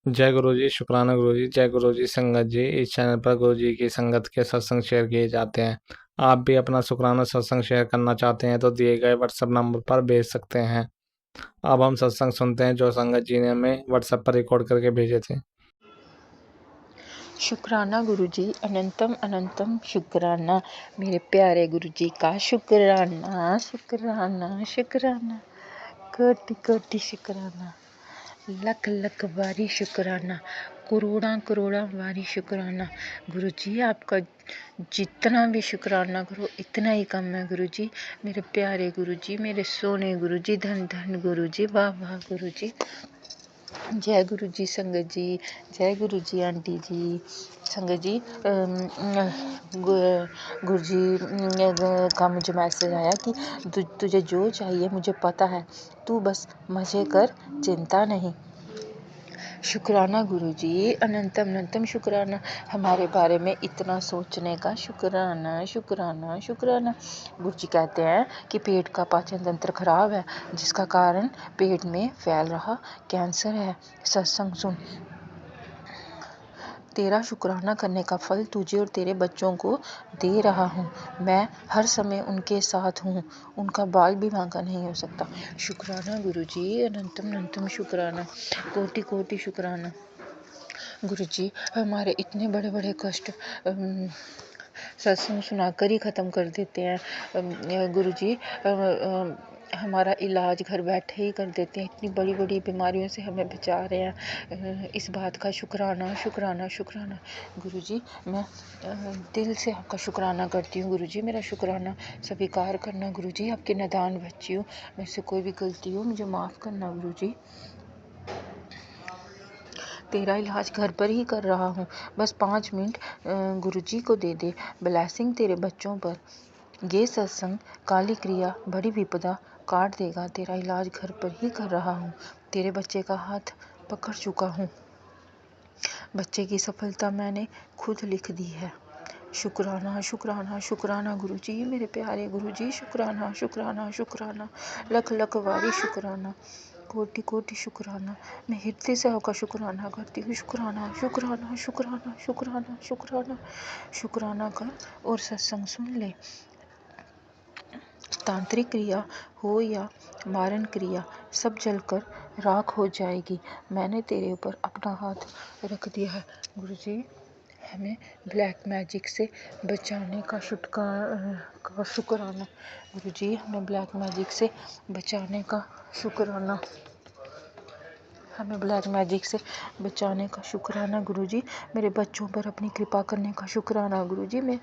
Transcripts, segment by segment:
जय गुरु जी, शुक्राना गुरु जी। जय गुरु जी संगत जी। इस चैनल पर गुरु जी की संगत के सत्संग शेयर किए जाते हैं। आप भी अपना शुक्राना सत्संग शेयर करना चाहते हैं तो दिए गए व्हाट्सएप नंबर पर भेज सकते हैं। अब हम सत्संग सुनते हैं जो संगत जी ने हमें व्हाट्सएप पर रिकॉर्ड करके भेजे थे। शुक्राना गुरु जी, अनंतम अनंतम शुक्राना। मेरे प्यारे गुरु जी का शुक्राना शुक्राना शुक्राना, कोटि कोटि शुक्राना, लख लख बारी शुक्राना, करोड़ा करोड़ा बारी शुक्राना। गुरु जी आपका जितना भी शुक्राना करो इतना ही कम है गुरु जी। मेरे प्यारे गुरु जी, मेरे सोने गुरु जी, धन धन गुरु जी, वाह वाह गुरु जी। जय गुरु जी संगत जी, जय गुरु जी आंटी जी। संगत जी गुरु जी का मुझे मैसेज आया कि तुझे जो चाहिए मुझे पता है, तू बस मज़े कर, चिंता नहीं। शुक्राना गुरु जी, अनंतम अनंतम शुक्राना हमारे बारे में इतना सोचने का। शुक्राना शुक्राना शुक्राना। गुरु जी कहते हैं कि पेट का पाचन तंत्र खराब है, जिसका कारण पेट में फैल रहा कैंसर है। सत्संग सुन, तेरा शुक्राना करने का फल तुझे और तेरे बच्चों को दे रहा हूँ। मैं हर समय उनके साथ हूँ, उनका बाल भी बांका नहीं हो सकता। शुक्राना गुरु जी, अनंतम अनंतम शुक्राना, कोटि कोटि शुक्राना। गुरु जी हमारे इतने बड़े बड़े कष्ट सत्संग सुनाकर ही ख़त्म कर देते हैं। गुरु जी हमारा इलाज घर बैठे ही कर देते हैं, इतनी बड़ी बड़ी बीमारियों से हमें बचा रहे हैं। इस बात का शुक्राना शुक्राना शुक्राना। गुरु जी मैं दिल से आपका शुक्राना करती हूँ। गुरु जी मेरा शुक्राना स्वीकार करना। गुरु जी आपकी नादान बच्ची हूँ, मेरे से कोई भी गलती हो मुझे माफ़ करना। गुरु जी तेरा इलाज घर पर ही कर रहा हूँ, बस 5 मिनट गुरुजी को दे दे। ब्लेसिंग तेरे बच्चों पर। ये सत्संग काली क्रिया बड़ी विपदा काट देगा। तेरा इलाज घर पर ही कर रहा हूँ, तेरे बच्चे का हाथ पकड़ चुका हूँ। बच्चे की सफलता मैंने खुद लिख दी है। शुक्राना शुक्राना शुक्राना गुरु जी, मेरे प्यारे गुरु जी। शुक्राना शुक्राना शुक्राना, लख लख वारी शुक्राना, कोटि कोटि शुक्राना। मैं हृदय से आपका शुक्राना करती हूँ। शुक्राना शुक्राना शुक्राना शुक्राना शुक्राना। शुक्राना कर और सत्संग सुन ले। तांत्रिक क्रिया हो या मारण क्रिया, सब जलकर राख हो जाएगी। मैंने तेरे ऊपर अपना हाथ रख दिया है। गुरु जी हमें ब्लैक मैजिक से बचाने का शुक्राना। गुरु जी हमें ब्लैक मैजिक से बचाने का शुक्राना। हमें ब्लैक मैजिक से बचाने का शुक्राना। गुरु जी मेरे बच्चों पर अपनी कृपा करने का शुक्राना। गुरु जी मैं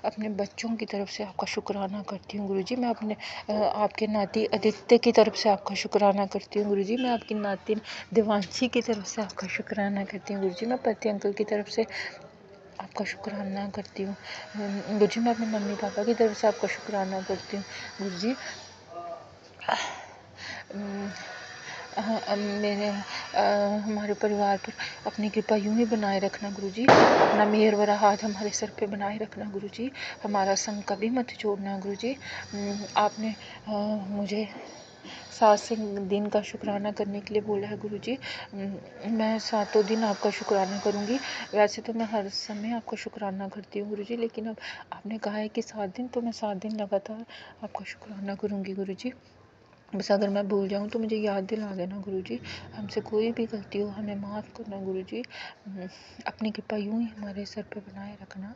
अपने बच्चों की तरफ से आपका शुक्राना करती हूँ। गुरु जी मैं अपने आपके नाती आदित्य की तरफ से आपका शुक्राना करती हूँ। गुरु जी मैं आपकी नाती देवांशी की तरफ से आपका शुक्राना करती हूँ। गुरु जी मैं पति अंकल की तरफ से आपका शुक्राना करती हूँ। गुरु जी मैं अपने मम्मी पापा की तरफ से आपका शुक्राना करती हूँ। गुरु जी मेरे हमारे परिवार पर अपनी कृपा यूँ ही बनाए रखना। गुरु जी अपना मेहर भरा हाथ हमारे सर पे बनाए रखना। गुरु जी हमारा संग कभी मत छोड़ना। गुरु जी आपने मुझे 7 दिन का शुक्राना करने के लिए बोला है। गुरु जी मैं 7 दिन आपका शुक्राना करूँगी। वैसे तो मैं हर समय आपका शुक्राना करती हूँ गुरु जी, लेकिन अब आपने कहा है कि 7 दिन, तो मैं 7 दिन लगातार आपका शुक्राना करूँगी। गुरु जी बस अगर मैं भूल जाऊँ तो मुझे याद दिला देना। गुरु जी हमसे कोई भी गलती हो हमें माफ़ करना। गुरु जी अपनी कृपा यूँ ही हमारे सर पे बनाए रखना,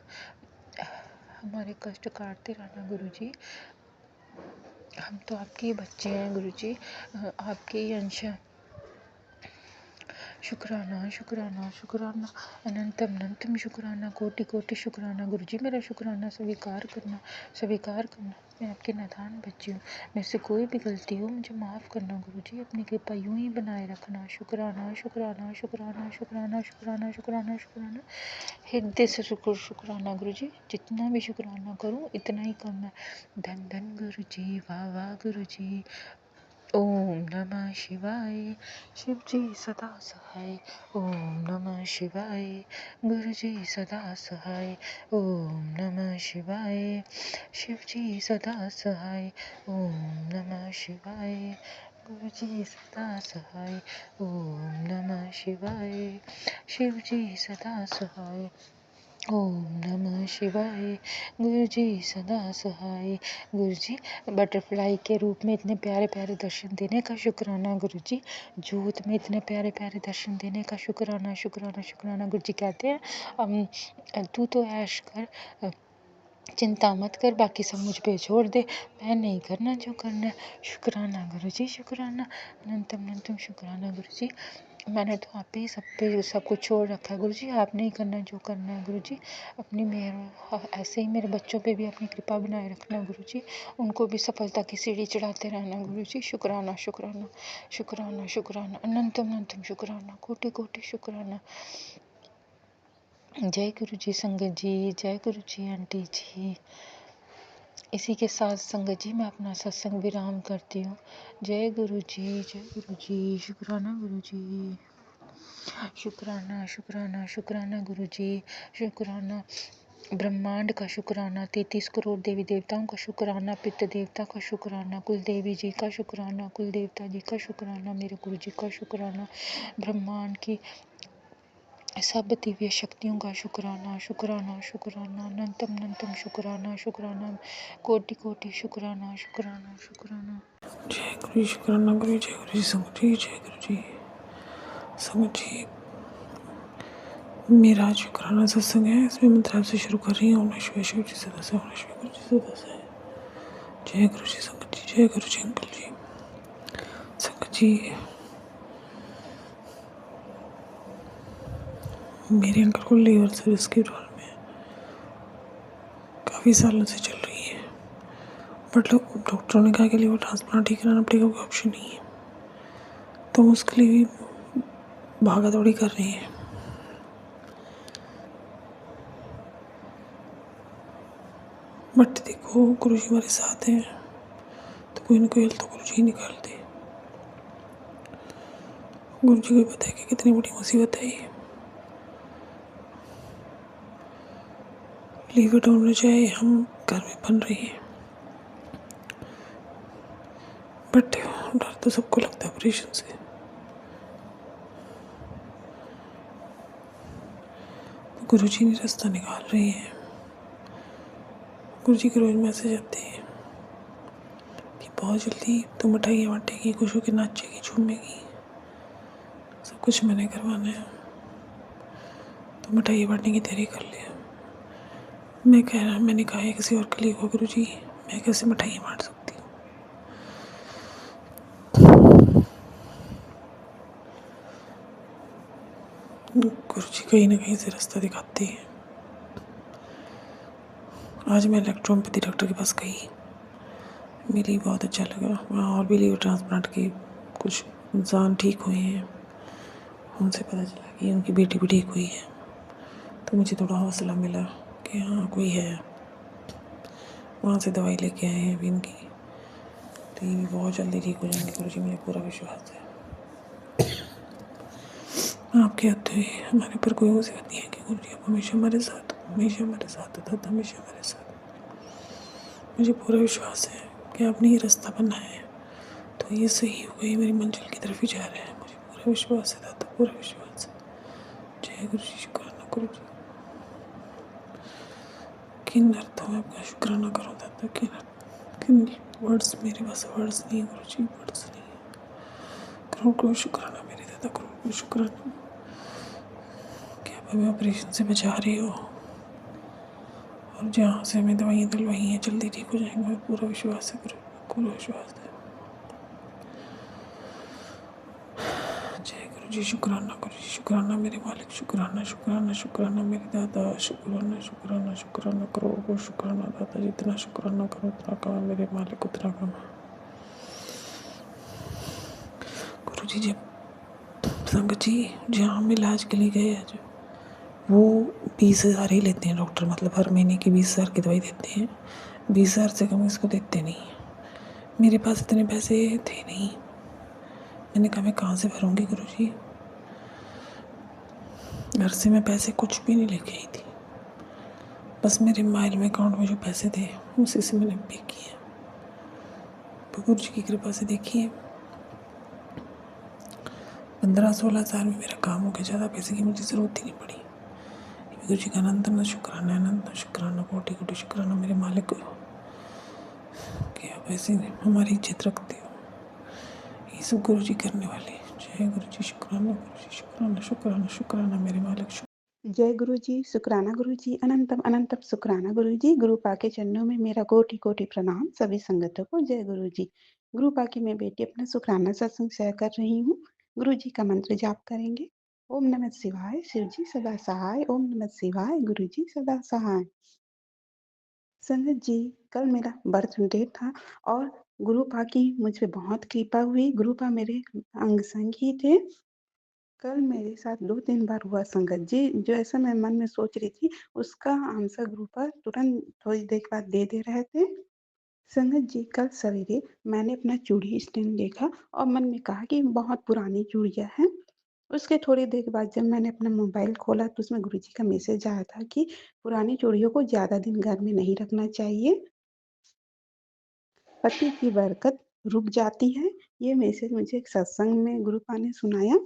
हमारे कष्ट काटते रहना। गुरु जी हम तो आपके ही बच्चे हैं गुरु जी, आपके ही अंश हैं। शुक्राना शुक्राना शुक्राना, अनंतम अनंतम शुक्राना, कोटि कोटि शुक्राना। गुरु जी मेरा शुक्राना स्वीकार करना, स्वीकार करना। मैं आपकी नादान बच्ची हूँ, मेरे से कोई भी गलती हो मुझे माफ़ करना। गुरु जी अपनी कृपा यूँ ही बनाए रखना। शुक्राना शुक्राना शुक्राना शुक्राना शुक्राना शुक्राना शुक्राना, हृदय से शुक्राना। गुरु जी जितना भी शुक्राना करूँ इतना ही कम है। धन धन गुरु जी, वाह वाह गुरु जी। ओम नमः शिवाय, शिव जी सदा सहाय। ओम नमः शिवाय, गुरु जी सदा सहाय। ओम नमः शिवाय, शिव जी सदा सहाय। ओम नमः शिवाय, गुरु जी सदा सहाय। ओम नमः शिवाय। शिव जी सदा सहाय। ओम नमः शिवाय। गुरु जी सदा सहाय। गुरु जी बटरफ्लाई के रूप में इतने प्यारे प्यारे दर्शन देने का शुक्राना गुरु जी। जोत में इतने प्यारे प्यारे दर्शन देने का शुक्राना शुक्राना शुक्राना। गुरु जी कहते हैं तू तो ऐश कर, चिंता मत कर, बाकी सब मुझ पे छोड़ दे, मैं नहीं करना जो करना है। शुक्राना गुरु जी शुक्राना, अनंतम अनंतम शुक्राना गुरु जी। मैंने तो आप पे सब कुछ छोड़ रखा है गुरु जी, आपने ही करना जो करना है गुरु जी। अपनी मेहर ऐसे ही मेरे बच्चों पे भी अपनी कृपा बनाए रखना गुरु जी, उनको भी सफलता की सीढ़ी चढ़ाते रहना गुरु जी। शुक्राना शुक्राना शुक्राना शुक्राना, अनंतम अनंतम शुक्राना, कोटि कोटि शुक्राना। जय गुरु जी संगत जी, जय गुरु जी आंटी जी। इसी के साथ संगत जी मैं अपना सत्संग विराम करती हूँ। जय गुरु जी, जय गुरु जी। शुक्राना गुरु जी, शुक्राना शुक्राना शुक्राना गुरु जी। शुक्राना ब्रह्मांड का शुक्राना, 33 करोड़ देवी देवताओं का शुक्राना, पितृ देवता का शुक्राना, कुल देवी जी का शुक्राना, कुल देवता जी का शुक्राना, मेरे गुरु जी का शुक्राना, ब्रह्मांड की सब दिव्य शक्तियों का शुक्राना शुक्राना शुक्राना, अनंतम अनंतम शुक्राना शुक्राना, कोटि कोटि शुक्राना शुक्राना शुक्राना। जय गुरु जी शुक्राना गुरु, जय गुरु जी संगत जी, जय गुरु जी संगत जी। मेरा आज शुक्राना सत्संग है, इसमें मंत्र से शुरू कर रही हूँ। ओम शिव शिव जी सदा से, ओम शिव गुरु जी सदा से। जय गुरु जी संगत जी, जय गुरु जी अंकल जी संगत जी। मेरे अंकल को लीवर सर्विस की प्रॉब्लम है, काफ़ी सालों से चल रही है, बट डॉक्टरों ने कहा कि लीवर ट्रांसप्लांट ही कराना पड़ेगा, कोई ऑप्शन नहीं है। तो उसके लिए भी भागा दौड़ी कर रही है। बट देखो गुरु जी हमारे साथ हैं, तो कोई ना कोई हल तो गुरु जी निकालते। गुरु जी को पता है कि कितनी बड़ी मुसीबत है ये। लीवर डाउन हो जाए, हम घर में बन रहे हैं, बट डर तो सबको लगता है ऑपरेशन से। तो गुरु जी ने रास्ता निकाल रहे हैं। गुरु जी के रोज मैसेज आते हैं कि बहुत जल्दी तो मिठाइयाँ बांटेगी, खुश होकर नाचेगी, झूमेगी, सब कुछ मैंने करवाना है, तो मिठाइयाँ बांटने की तैयारी कर लिया। मैंने कहा है किसी और के लिए, गुरु जी मैं कैसे मिठाइयाँ बांट सकती हूँ। गुरु जी कहीं ना कहीं से रास्ता दिखाते हैं। आज मैं इलेक्ट्रोपैथी डॉक्टर के पास गई, मिली, बहुत अच्छा लगा। वहाँ और भी लीवर ट्रांसप्लांट के कुछ इंसान ठीक हुए हैं, उनसे पता चला कि उनकी बेटी भी ठीक हुई है, तो मुझे थोड़ा हौसला मिला कि हाँ कोई है। वहाँ से दवाई लेके आए हैं अभी इनकी, तो ये भी बहुत जल्दी ठीक हो जाएंगे गुरु जी, मुझे पूरा विश्वास है। आपके हाथ में हमारे ऊपर कोई मुसीबत नहीं है कि गुरु जी आप हमेशा हमारे साथ, हमेशा हमारे साथ, तथा हमेशा हमारे साथ। मुझे पूरा विश्वास है कि आपने ये रास्ता बनाया है तो ये सही हो गई, मेरी मंजिल की तरफ ही जा रहा है। मुझे पूरा विश्वास है दादा, पूरा विश्वास है। जय गुरु जी शुक्राना गुरु जी। किन अर्थों में आपका शुक्राना करो दादा, किन वर्ड्स, मेरे पास वर्ड्स नहीं है गुरु जी, वर्ड्स नहीं है। करोड़ करोड़ शुक्राना मेरे दादा, करोड़ करोड़ शुक्राना कि आप हमें ऑपरेशन से बचा रहे हो, और जहाँ से हमें दवाइयाँ दिलवाई हैं जल्दी ठीक हो जाएंगे। पूरा विश्वास है गुरु, पूरा विश्वास है। जय गुरु जी शुक्राना गुरु जी शुक्राना मेरे मालिक, शुक्राना शुक्राना शुक्राना मेरे दादा, शुक्राना शुक्राना शुक्राना करो वो शुक्राना दादा, जितना शुक्राना करो उतना कम मेरे मालिक, उतना कम। गुरु जी जब संगत जी जहाँ हम इलाज के लिए गए आज, वो 20,000 ही लेते हैं डॉक्टर, मतलब हर महीने की 20,000 की दवाई देते हैं। 20,000 से कम इसको देते नहीं। मेरे पास इतने पैसे थे नहीं, मैंने कहा मैं कहाँ से भरूंगी गुरु जी। घर से मैं पैसे कुछ भी नहीं लेके आई थी, बस मेरे मोबाइल में अकाउंट में जो पैसे थे उसी से मैंने पे किया। तो गुरु जी की कृपा से देखिए 15-16 साल में मेरा काम हो गया, ज़्यादा पैसे की मुझे ज़रूरत ही नहीं पड़ी। गुरु जी का अनंत शुक्राना, कोटि कोटि शुक्राना मेरे मालिक को कि आप ऐसे हमारी इज्जत रखते हो। ये सब गुरु जी करने वाले। जय गुरु जी, शुक्राना गुरु जी, शुक्राना शुक्राना शुक्राना मेरे मालिक। जय गुरु जी, शुक्राना गुरु जी, अनंतम अनंतम शुक्राना गुरु जी। गुरु पा के चरणों में मेरा कोटि कोटि प्रणाम सभी संगतों को। जय गुरु जी। गुरु पा के मैं बेटी अपना शुक्राना सत्संग शेयर कर रही हूँ। गुरु जी का मंत्र जाप करेंगे। ओम नमः शिवाय, शिव जी सदा सहाय। ओम नमः शिवाय, गुरु जी सदा सहाय। संगत जी, कल मेरा बर्थडे था और गुरु पा की मुझ पे बहुत कृपा हुई। गुरु पा मेरे अंग संग ही थे। कल मेरे साथ 2-3 बार हुआ संगत जी, जो ऐसा मैं मन में सोच रही थी, उसका आंसर गुरु पर तुरंत थोड़ी देर बाद दे रहे थे। संगत जी, कल सवेरे मैंने अपना चूड़ी स्टैंड देखा और मन में कहा कि बहुत पुरानी चूड़ियाँ हैं। उसके थोड़ी देर बाद जब मैंने अपना मोबाइल खोला तो उसमें गुरुजी का मैसेज आया था कि पुरानी चूड़ियों को ज़्यादा दिन घर में नहीं रखना चाहिए, पति की बरकत रुक जाती है। ये मैसेज मुझे एक सत्संग में गुरुपा ने सुनाया।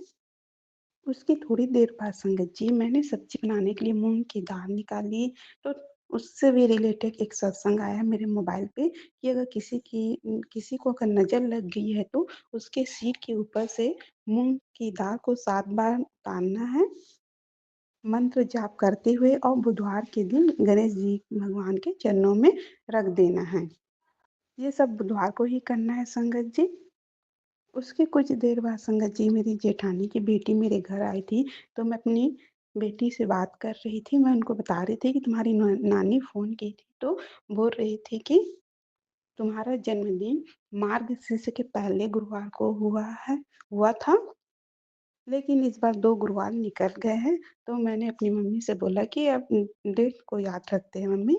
उसकी थोड़ी देर बाद संगत जी, मैंने सब्जी बनाने के लिए मूँग की दाल निकाली, तो उससे भी रिलेटेड एक सत्संग आया मेरे मोबाइल पे कि अगर किसी को अगर नज़र लग गई है तो उसके सिर के ऊपर से मूँग की दाल को 7 बार उतारना है, मंत्र जाप करते हुए और बुधवार के दिन गणेश जी भगवान के चरणों में रख देना है। ये सब बुधवार को ही करना है संगत जी। उसके कुछ देर बाद संगत जी, मेरी जेठानी की बेटी मेरे घर आई थी, तो मैं अपनी बेटी से बात कर रही थी। मैं उनको बता रही थी कि तुम्हारी नानी फ़ोन की थी, तो बोल रही थी कि तुम्हारा जन्मदिन मार्गशीर्ष के पहले गुरुवार को हुआ था, लेकिन इस बार 2 गुरुवार निकल गए हैं। तो मैंने अपनी मम्मी से बोला कि अब डेट को याद रखते हैं मम्मी,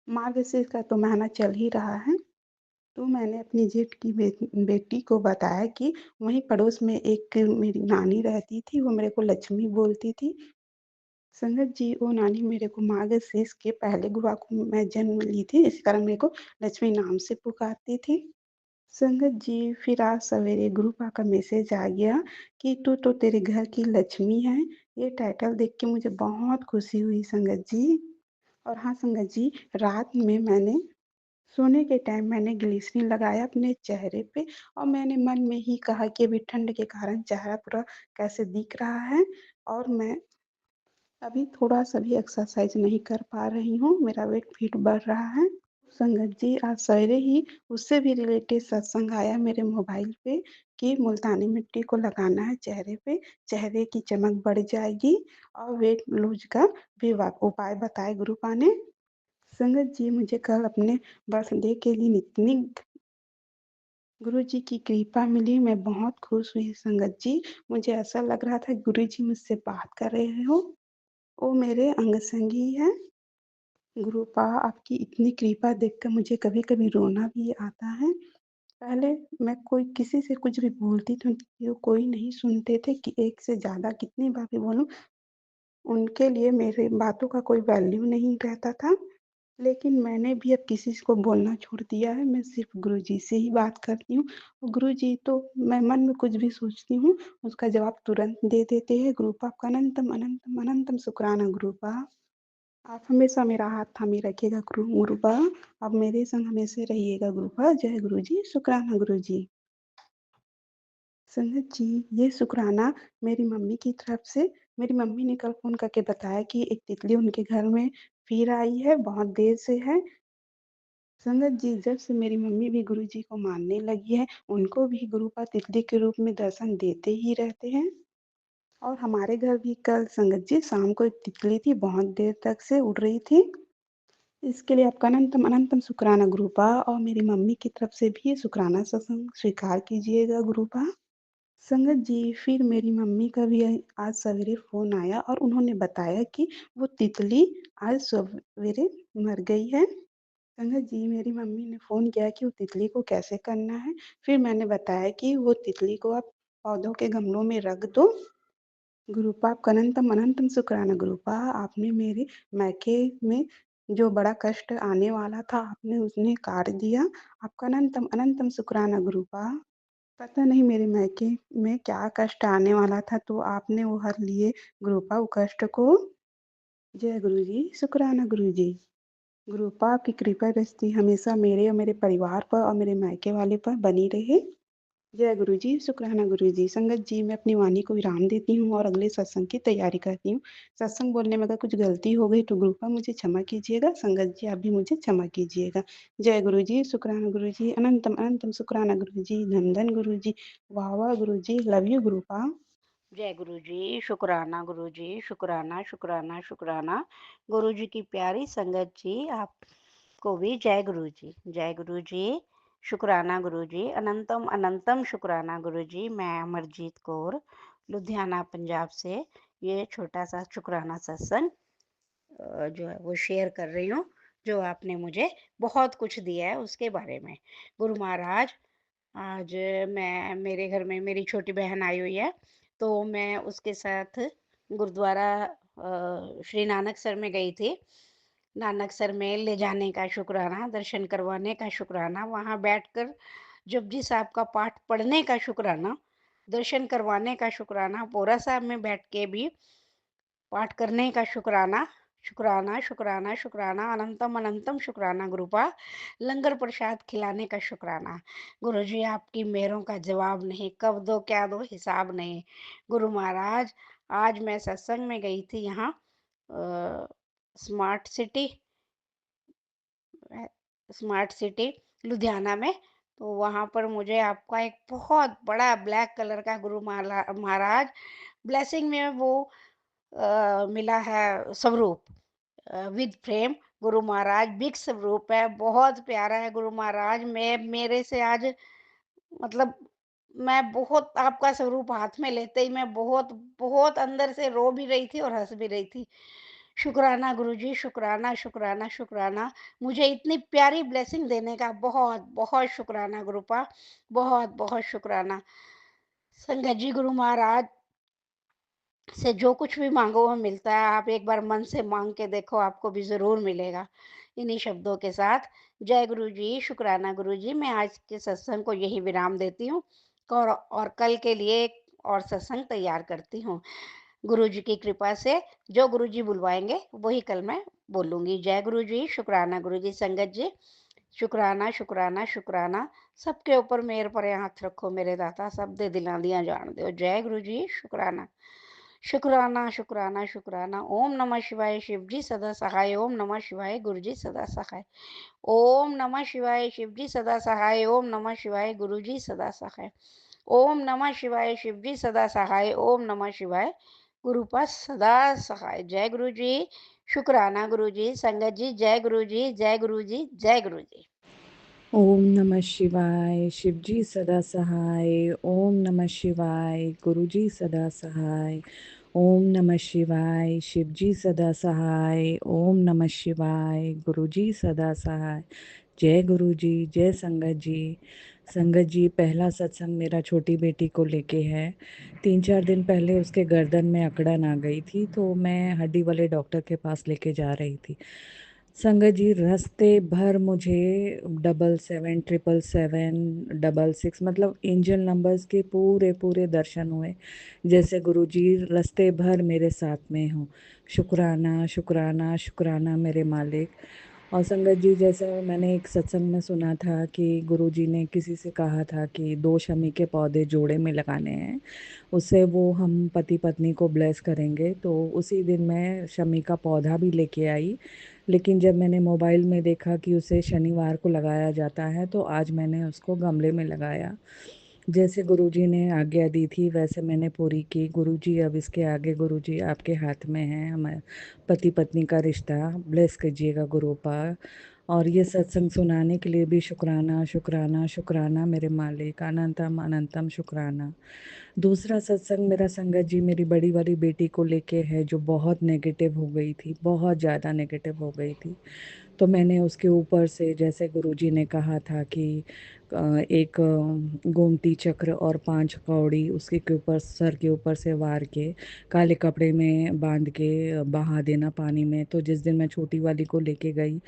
मार्गशीर्ष का तो महीना चल ही रहा है। तो मैंने अपनी जेठ की बेटी को बताया कि वहीं पड़ोस में एक मेरी नानी रहती थी, वो मेरे को लक्ष्मी बोलती थी। संगत जी, वो नानी मेरे को मार्गशीर्ष के पहले गुरुवार को मैं जन्म ली थी, इस कारण मेरे को लक्ष्मी नाम से पुकारती थी। संगत जी, फिर आज सवेरे गुरुपा का मैसेज आ गया कि तू तो तेरे घर की लक्ष्मी है। ये टाइटल देख के मुझे बहुत खुशी हुई संगत जी। और हाँ संगत जी, रात में मैंने सोने के टाइम मैंने ग्लिसरीन लगाया अपने चेहरे पे और मैंने मन में ही कहा कि अभी ठंड के कारण चेहरा पूरा कैसे दिख रहा है और मैं अभी थोड़ा-सा भी एक्सरसाइज़ नहीं कर पा रही हूँ, मेरा वेट फिट बढ़ रहा है। संगत जी, आज सवेरे ही उससे भी रिलेटेड सत्संग आया मेरे मोबाइल पे कि मुल्तानी मिट्टी को लगाना है चेहरे पे, चेहरे की चमक बढ़ जाएगी और वेट लूज़ का भी वा उपाय बताए गुरुपा ने। संगत जी, मुझे कल अपने बर्थडे के दिन इतनी गुरुजी की कृपा मिली, मैं बहुत खुश हुई संगत जी। मुझे ऐसा लग रहा था गुरुजी मुझसे बात कर रहे हो। वो मेरे अंग संगी हैं। गुरुपा, आपकी इतनी कृपा देखकर मुझे कभी-कभी रोना भी आता है। पहले मैं कोई किसी से कुछ भी बोलती थी, तो कोई नहीं सुनते थे कि एक से ज़्यादा कितनी बार भी बोलूँ, उनके लिए मेरे बातों का कोई वैल्यू नहीं रहता था। लेकिन मैंने भी अब किसी को बोलना छोड़ दिया है, मैं सिर्फ़ गुरुजी से ही बात करती हूँ। गुरुजी तो मैं मन में कुछ भी सोचती हूँ, उसका जवाब तुरंत दे देते हैं। गुरुपा आपका अनंतम, अनंतम, अनंतम शुक्राना गुरुपा। आप हमेशा मेरा हाथ थामे रखिएगा गुरुपा, आप मेरे संग हमेशा रहिएगा गुरुपा। जय गुरुजी, शुक्राना गुरुजी। संगत जी, ये शुक्राना मेरी मम्मी की तरफ से मेरी मम्मी ने कल फ़ोन करके बताया कि एक तितली उनके घर में फिर आई है, बहुत देर से है। संगत जी, जब से मेरी मम्मी भी गुरुजी को मानने लगी है, उनको भी गुरुपा तितली के रूप में दर्शन देते ही रहते हैं। और हमारे घर भी कल संगत जी शाम को एक तितली थी, बहुत देर तक से उड़ रही थी। इसके लिए आपका अनंतम अनंतम शुक्राना गुरुपा और मेरी मम्मी की तरफ से भी ये शुक्राना सत्संग स्वीकार कीजिएगा गुरुपा। संगत जी, फिर मेरी मम्मी का भी आज सवेरे फ़ोन आया और उन्होंने बताया कि वो तितली आज सवेरे मर गई है। संगत जी, मेरी मम्मी ने फ़ोन किया कि वो तितली को कैसे करना है। फिर मैंने बताया कि वो तितली को आप पौधों के गमलों में रख दो। गुरुपा आपका अनंतम अनंतम शुक्राना गुरुपा, आपने मेरे मायके में जो बड़ा कष्ट आने वाला था, आपने उसने काट दिया। आपका अनंतम अनंतम शुक्राना गुरुपा। पता नहीं मेरे मायके में क्या कष्ट आने वाला था, तो आपने वो हर लिए गुरुपा वो कष्ट को। जय गुरुजी, शुक्राना गुरुजी। गुरुपा आपकी कृपा दृष्टि हमेशा मेरे और मेरे परिवार पर और मेरे मायके वाले पर बनी रहे। जय गुरुजी, शुक्राना गुरुजी। संगत जी, मैं अपनी वाणी को विराम देती हूँ और अगले सत्संग की तैयारी करती हूँ। सत्संग बोलने में अगर कुछ गलती हो गई तो गुरुपा मुझे क्षमा कीजिएगा। संगत जी, आप भी मुझे क्षमा कीजिएगा। जय गुरुजी, शुक्राना गुरुजी। अनंतम अनंतम शुक्राना गुरुजी। धन धन गुरुजी। वाह वाह गुरुजी। Love you गुरुपा। जय गुरु जी, शुक्राना गुरु जी, शुक्राना शुक्राना शुक्राना। गुरु जी की प्यारी संगत जी, आपको भी जय गुरु जी, जय गुरु जी, शुक्राना गुरु जी, अनंतम अनंतम शुक्राना गुरु जी। मैं अमरजीत कौर लुधियाना पंजाब से ये छोटा सा शुक्राना सत्संग जो है वो शेयर कर रही हूँ, जो आपने मुझे बहुत कुछ दिया है उसके बारे में। गुरु महाराज, आज मैं मेरे घर में मेरी छोटी बहन आई हुई है, तो मैं उसके साथ गुरुद्वारा श्री नानकसर में गई थी। नानकसर में ले जाने का शुक्राना, दर्शन करवाने का शुक्राना, वहाँ बैठकर जपजी साहब का पाठ पढ़ने का शुक्राना, दर्शन करवाने का शुक्राना, पोरा साहब में बैठ के भी पाठ करने का शुक्राना, शुक्राना शुक्राना शुक्राना, अनंतम अनंतम शुक्राना गुरुपा। लंगर प्रसाद खिलाने का शुक्राना। गुरु जी, आपकी मेहरों का जवाब नहीं, कब दो क्या दो हिसाब नहीं। गुरु महाराज, आज मैं सत्संग में गई थी यहाँ smart city, smart city Ludhiana में। तो वहाँ पर मुझे आपका एक बहुत बड़ा ब्लैक कलर का गुरु महाराज ब्लेसिंग में वो मिला है स्वरूप with frame. Guru Maharaj big स्वरूप है, बहुत प्यारा है गुरु महाराज। मैं मेरे से आज मतलब मैं बहुत आपका स्वरूप हाथ में लेते ही मैं बहुत बहुत अंदर से रो भी रही थी और हंस भी रही थी। शुक्राना गुरुजी, शुक्राना शुक्राना शुक्राना, मुझे इतनी प्यारी ब्लेसिंग देने का बहुत बहुत शुक्राना गुरुपा, बहुत बहुत शुक्राना। संगत जी, गुरु महाराज से जो कुछ भी मांगो वो मिलता है। आप एक बार मन से मांग के देखो, आपको भी जरूर मिलेगा। इन्हीं शब्दों के साथ जय गुरु जी, शुक्राना गुरु जी। मैं आज के सत्संग को यही विराम देती हूँ और कल के लिए एक और सत्संग तैयार करती हूँ। गुरु जी की कृपा से जो गुरु जी बुलवाएंगे वही कल मैं बोलूंगी। जय गुरु जी, शुक्राना गुरु जी। संगत जी, शुक्राना शुक्राना शुक्राना। सबके ऊपर मेहर पर हाथ रखो मेरे दाता, सब दे दिलां दियां जान दो। जय गुरु जी, शुक्राना शुक्राना शुक्राना शुक्राना। ओम नमः शिवाय, शिव जी सदा सहाय। ओम नमः शिवाय, गुरु जी सदा सहाय। ओम नमः शिवाय, शिव जी सदा सहाय। ओम नमः शिवाय, गुरु जी सदा सहाय। ओम नमः शिवाय, शिव जी सदा सहाय। ओम नमः शिवाय, गुरु पास सदा सहाय। जय गुरु जी, शुक्राना गुरु जी। संगत जी, जय गुरु जी, जय गुरु जी, जय गुरु जी। ओम नमः शिवाय, शिवजी सदा सहाय। ओम नमः शिवाय, गुरुजी सदा सहाय। ओम नमः शिवाय, शिवजी सदा सहाय। ओम नमः शिवाय, गुरुजी सदा सहाय। जय गुरुजी, जय संगत जी। संगत जी, पहला सत्संग मेरा छोटी बेटी को लेके है। 3-4 दिन पहले उसके गर्दन में अकड़न आ गई थी, तो मैं हड्डी वाले डॉक्टर के पास लेके जा रही थी। संगत जी, रास्ते भर मुझे 77 777 66 मतलब एंजल नंबर्स के पूरे पूरे दर्शन हुए, जैसे गुरुजी रास्ते भर मेरे साथ में हो। शुक्राना शुक्राना शुक्राना मेरे मालिक। और संगत जी, जैसे मैंने एक सत्संग में सुना था कि गुरुजी ने किसी से कहा था कि 2 शमी के पौधे जोड़े में लगाने हैं, उससे वो हम पति पत्नी को ब्लेस करेंगे। तो उसी दिन मैं शमी का पौधा भी लेके आई, लेकिन जब मैंने मोबाइल में देखा कि उसे शनिवार को लगाया जाता है, तो आज मैंने उसको गमले में लगाया। जैसे गुरुजी ने आज्ञा दी थी वैसे मैंने पूरी की। गुरुजी, अब इसके आगे गुरुजी आपके हाथ में है, हमारे पति पत्नी का रिश्ता ब्लेस कीजिएगा गुरुपा। और ये सत्संग सुनाने के लिए भी शुक्राना शुक्राना शुक्राना मेरे मालिक, अनंतम अनंतम शुक्राना। दूसरा सत्संग मेरा संगत जी मेरी बड़ी वाली बेटी को लेके है, जो बहुत नेगेटिव हो गई थी, बहुत ज़्यादा नेगेटिव हो गई थी। तो मैंने उसके ऊपर से, जैसे गुरुजी ने कहा था कि एक गोमती चक्र और 5 कौड़ी उसके के ऊपर, सर के ऊपर से वार के काले कपड़े में बांध के बहा देना पानी में। तो जिस दिन मैं छोटी वाली को लेके गई,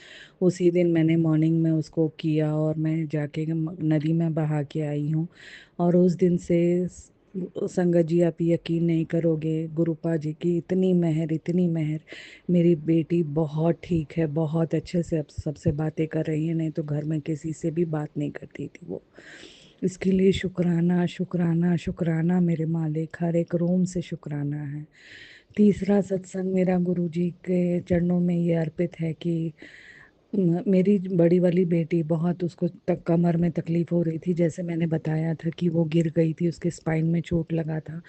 उसी दिन मैंने मॉर्निंग में उसको किया और मैं जाके नदी में बहा के आई हूँ। और उस दिन से संगत जी, आप यकीन नहीं करोगे, गुरुपा जी की इतनी मेहर, इतनी मेहर। मेरी बेटी बहुत ठीक है, बहुत अच्छे से अब सबसे बातें कर रही है, नहीं तो घर में किसी से भी बात नहीं करती थी वो। इसके लिए शुक्राना शुक्राना शुक्राना मेरे मालिक, हर एक रोम से शुक्राना है। तीसरा सत्संग मेरा गुरुजी के चरणों में ये अर्पित है कि मेरी बड़ी वाली बेटी, बहुत उसको तक कमर में तकलीफ़ हो रही थी। जैसे मैंने बताया था कि वो गिर गई थी, उसके स्पाइन में चोट लगा था,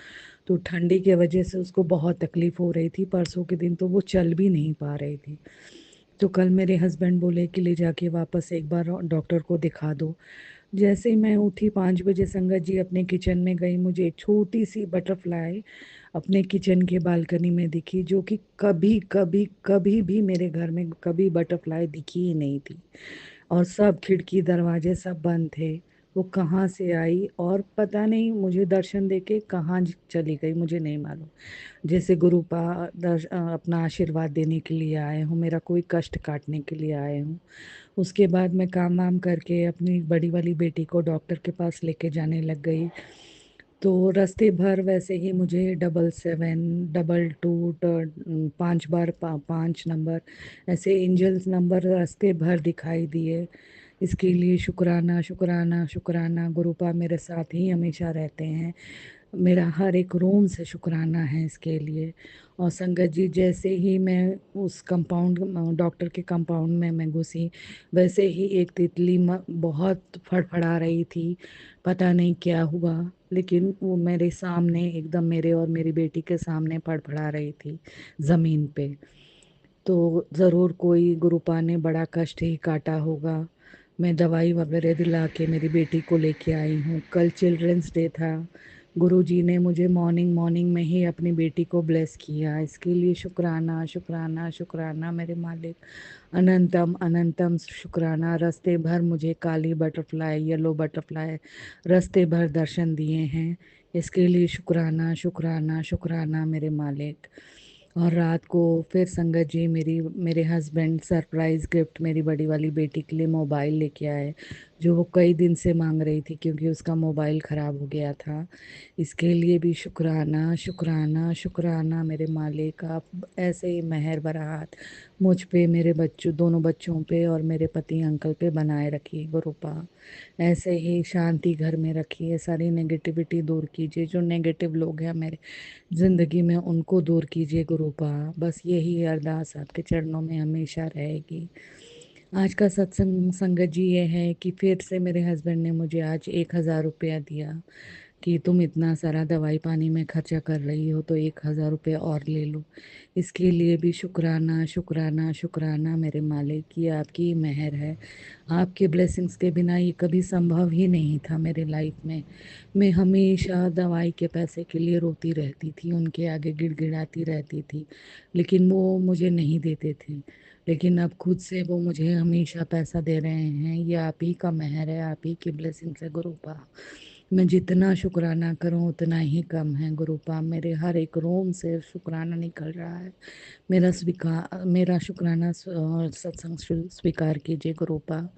तो ठंडी के वजह से उसको बहुत तकलीफ़ हो रही थी। परसों के दिन तो वो चल भी नहीं पा रही थी। तो कल मेरे हस्बैंड बोले कि ले जाके वापस एक बार डॉक्टर को दिखा दो। जैसे ही मैं उठी 5 बजे, संगत जी अपने किचन में गई, मुझे एक छोटी सी बटरफ्लाई अपने किचन के बालकनी में दिखी, जो कि कभी कभी कभी भी मेरे घर में कभी बटरफ्लाई दिखी ही नहीं थी। और सब खिड़की दरवाजे सब बंद थे। वो कहाँ से आई और पता नहीं, मुझे दर्शन देके कहाँ चली गई मुझे नहीं मालूम। जैसे अपना आशीर्वाद देने के लिए आए हूँ, मेरा कोई कष्ट काटने के लिए आए हूँ। उसके बाद मैं काम वाम करके अपनी बड़ी वाली बेटी को डॉक्टर के पास लेके जाने लग गई। तो रास्ते भर वैसे ही मुझे 77 22 5 बार 5 नंबर, ऐसे एंजल्स नंबर रास्ते भर दिखाई दिए। इसके लिए शुक्राना शुक्राना शुक्राना, गुरुपा मेरे साथ ही हमेशा रहते हैं। मेरा हर एक रोम से शुक्राना है इसके लिए। और संगत जी, जैसे ही मैं उस कंपाउंड, डॉक्टर के कंपाउंड में मैं घुसी, वैसे ही एक तितली बहुत फड़फड़ा रही थी। पता नहीं क्या हुआ, लेकिन वो मेरे सामने एकदम, मेरे और मेरी बेटी के सामने फड़फड़ा रही थी ज़मीन पे। तो ज़रूर कोई गुरुपा ने बड़ा कष्ट ही काटा होगा। मैं दवाई वगैरह दिला के मेरी बेटी को लेके आई हूँ। कल चिल्ड्रंस डे था, गुरुजी ने मुझे मॉर्निंग मॉर्निंग में ही अपनी बेटी को ब्लेस किया। इसके लिए शुक्राना शुक्राना शुक्राना मेरे मालिक, अनंतम अनंतम शुक्राना। रास्ते भर मुझे काली बटरफ्लाई, येलो बटरफ्लाई रास्ते भर दर्शन दिए हैं। इसके लिए शुक्राना शुक्राना शुक्राना मेरे मालिक। और रात को फिर संगत जी, मेरे हस्बैंड सरप्राइज़ गिफ्ट मेरी बड़ी वाली बेटी के लिए मोबाइल लेके आए, जो वो कई दिन से मांग रही थी क्योंकि उसका मोबाइल ख़राब हो गया था। इसके लिए भी शुक्राना शुक्राना शुक्राना मेरे मालिक। आप ऐसे ही मेहर भरा हाथ मुझ पे, मेरे बच्चों, दोनों बच्चों पे और मेरे पति अंकल पे बनाए रखिए गुरुपा। ऐसे ही शांति घर में रखिए, सारी नेगेटिविटी दूर कीजिए, जो नेगेटिव लोग हैं मेरे ज़िंदगी में उनको दूर कीजिए गुरुपा। बस यही अरदास आपके चरणों में हमेशा रहेगी। आज का सत्संग संगत जी ये है कि फिर से मेरे हस्बैंड ने मुझे आज 1000 रुपया दिया कि तुम इतना सारा दवाई पानी में खर्चा कर रही हो, तो 1000 रुपये और ले लो। इसके लिए भी शुक्राना शुक्राना शुक्राना मेरे मालिक, ये आपकी मेहर है। आपके ब्लेसिंग्स के बिना ये कभी संभव ही नहीं था मेरे लाइफ में। मैं हमेशा दवाई के पैसे के लिए रोती रहती थी, उनके आगे गिड़गिड़ाती रहती थी, लेकिन वो मुझे नहीं देते थे। लेकिन अब खुद से वो मुझे हमेशा पैसा दे रहे हैं। ये आप ही का मेहर है, आप ही की ब्लेसिंग है गुरुपा। मैं जितना शुक्राना करूं उतना ही कम है गुरुपा। मेरे हर एक रोम से शुक्राना निकल रहा है। मेरा शुक्राना सत्संग स्वीकार कीजिए गुरुपा।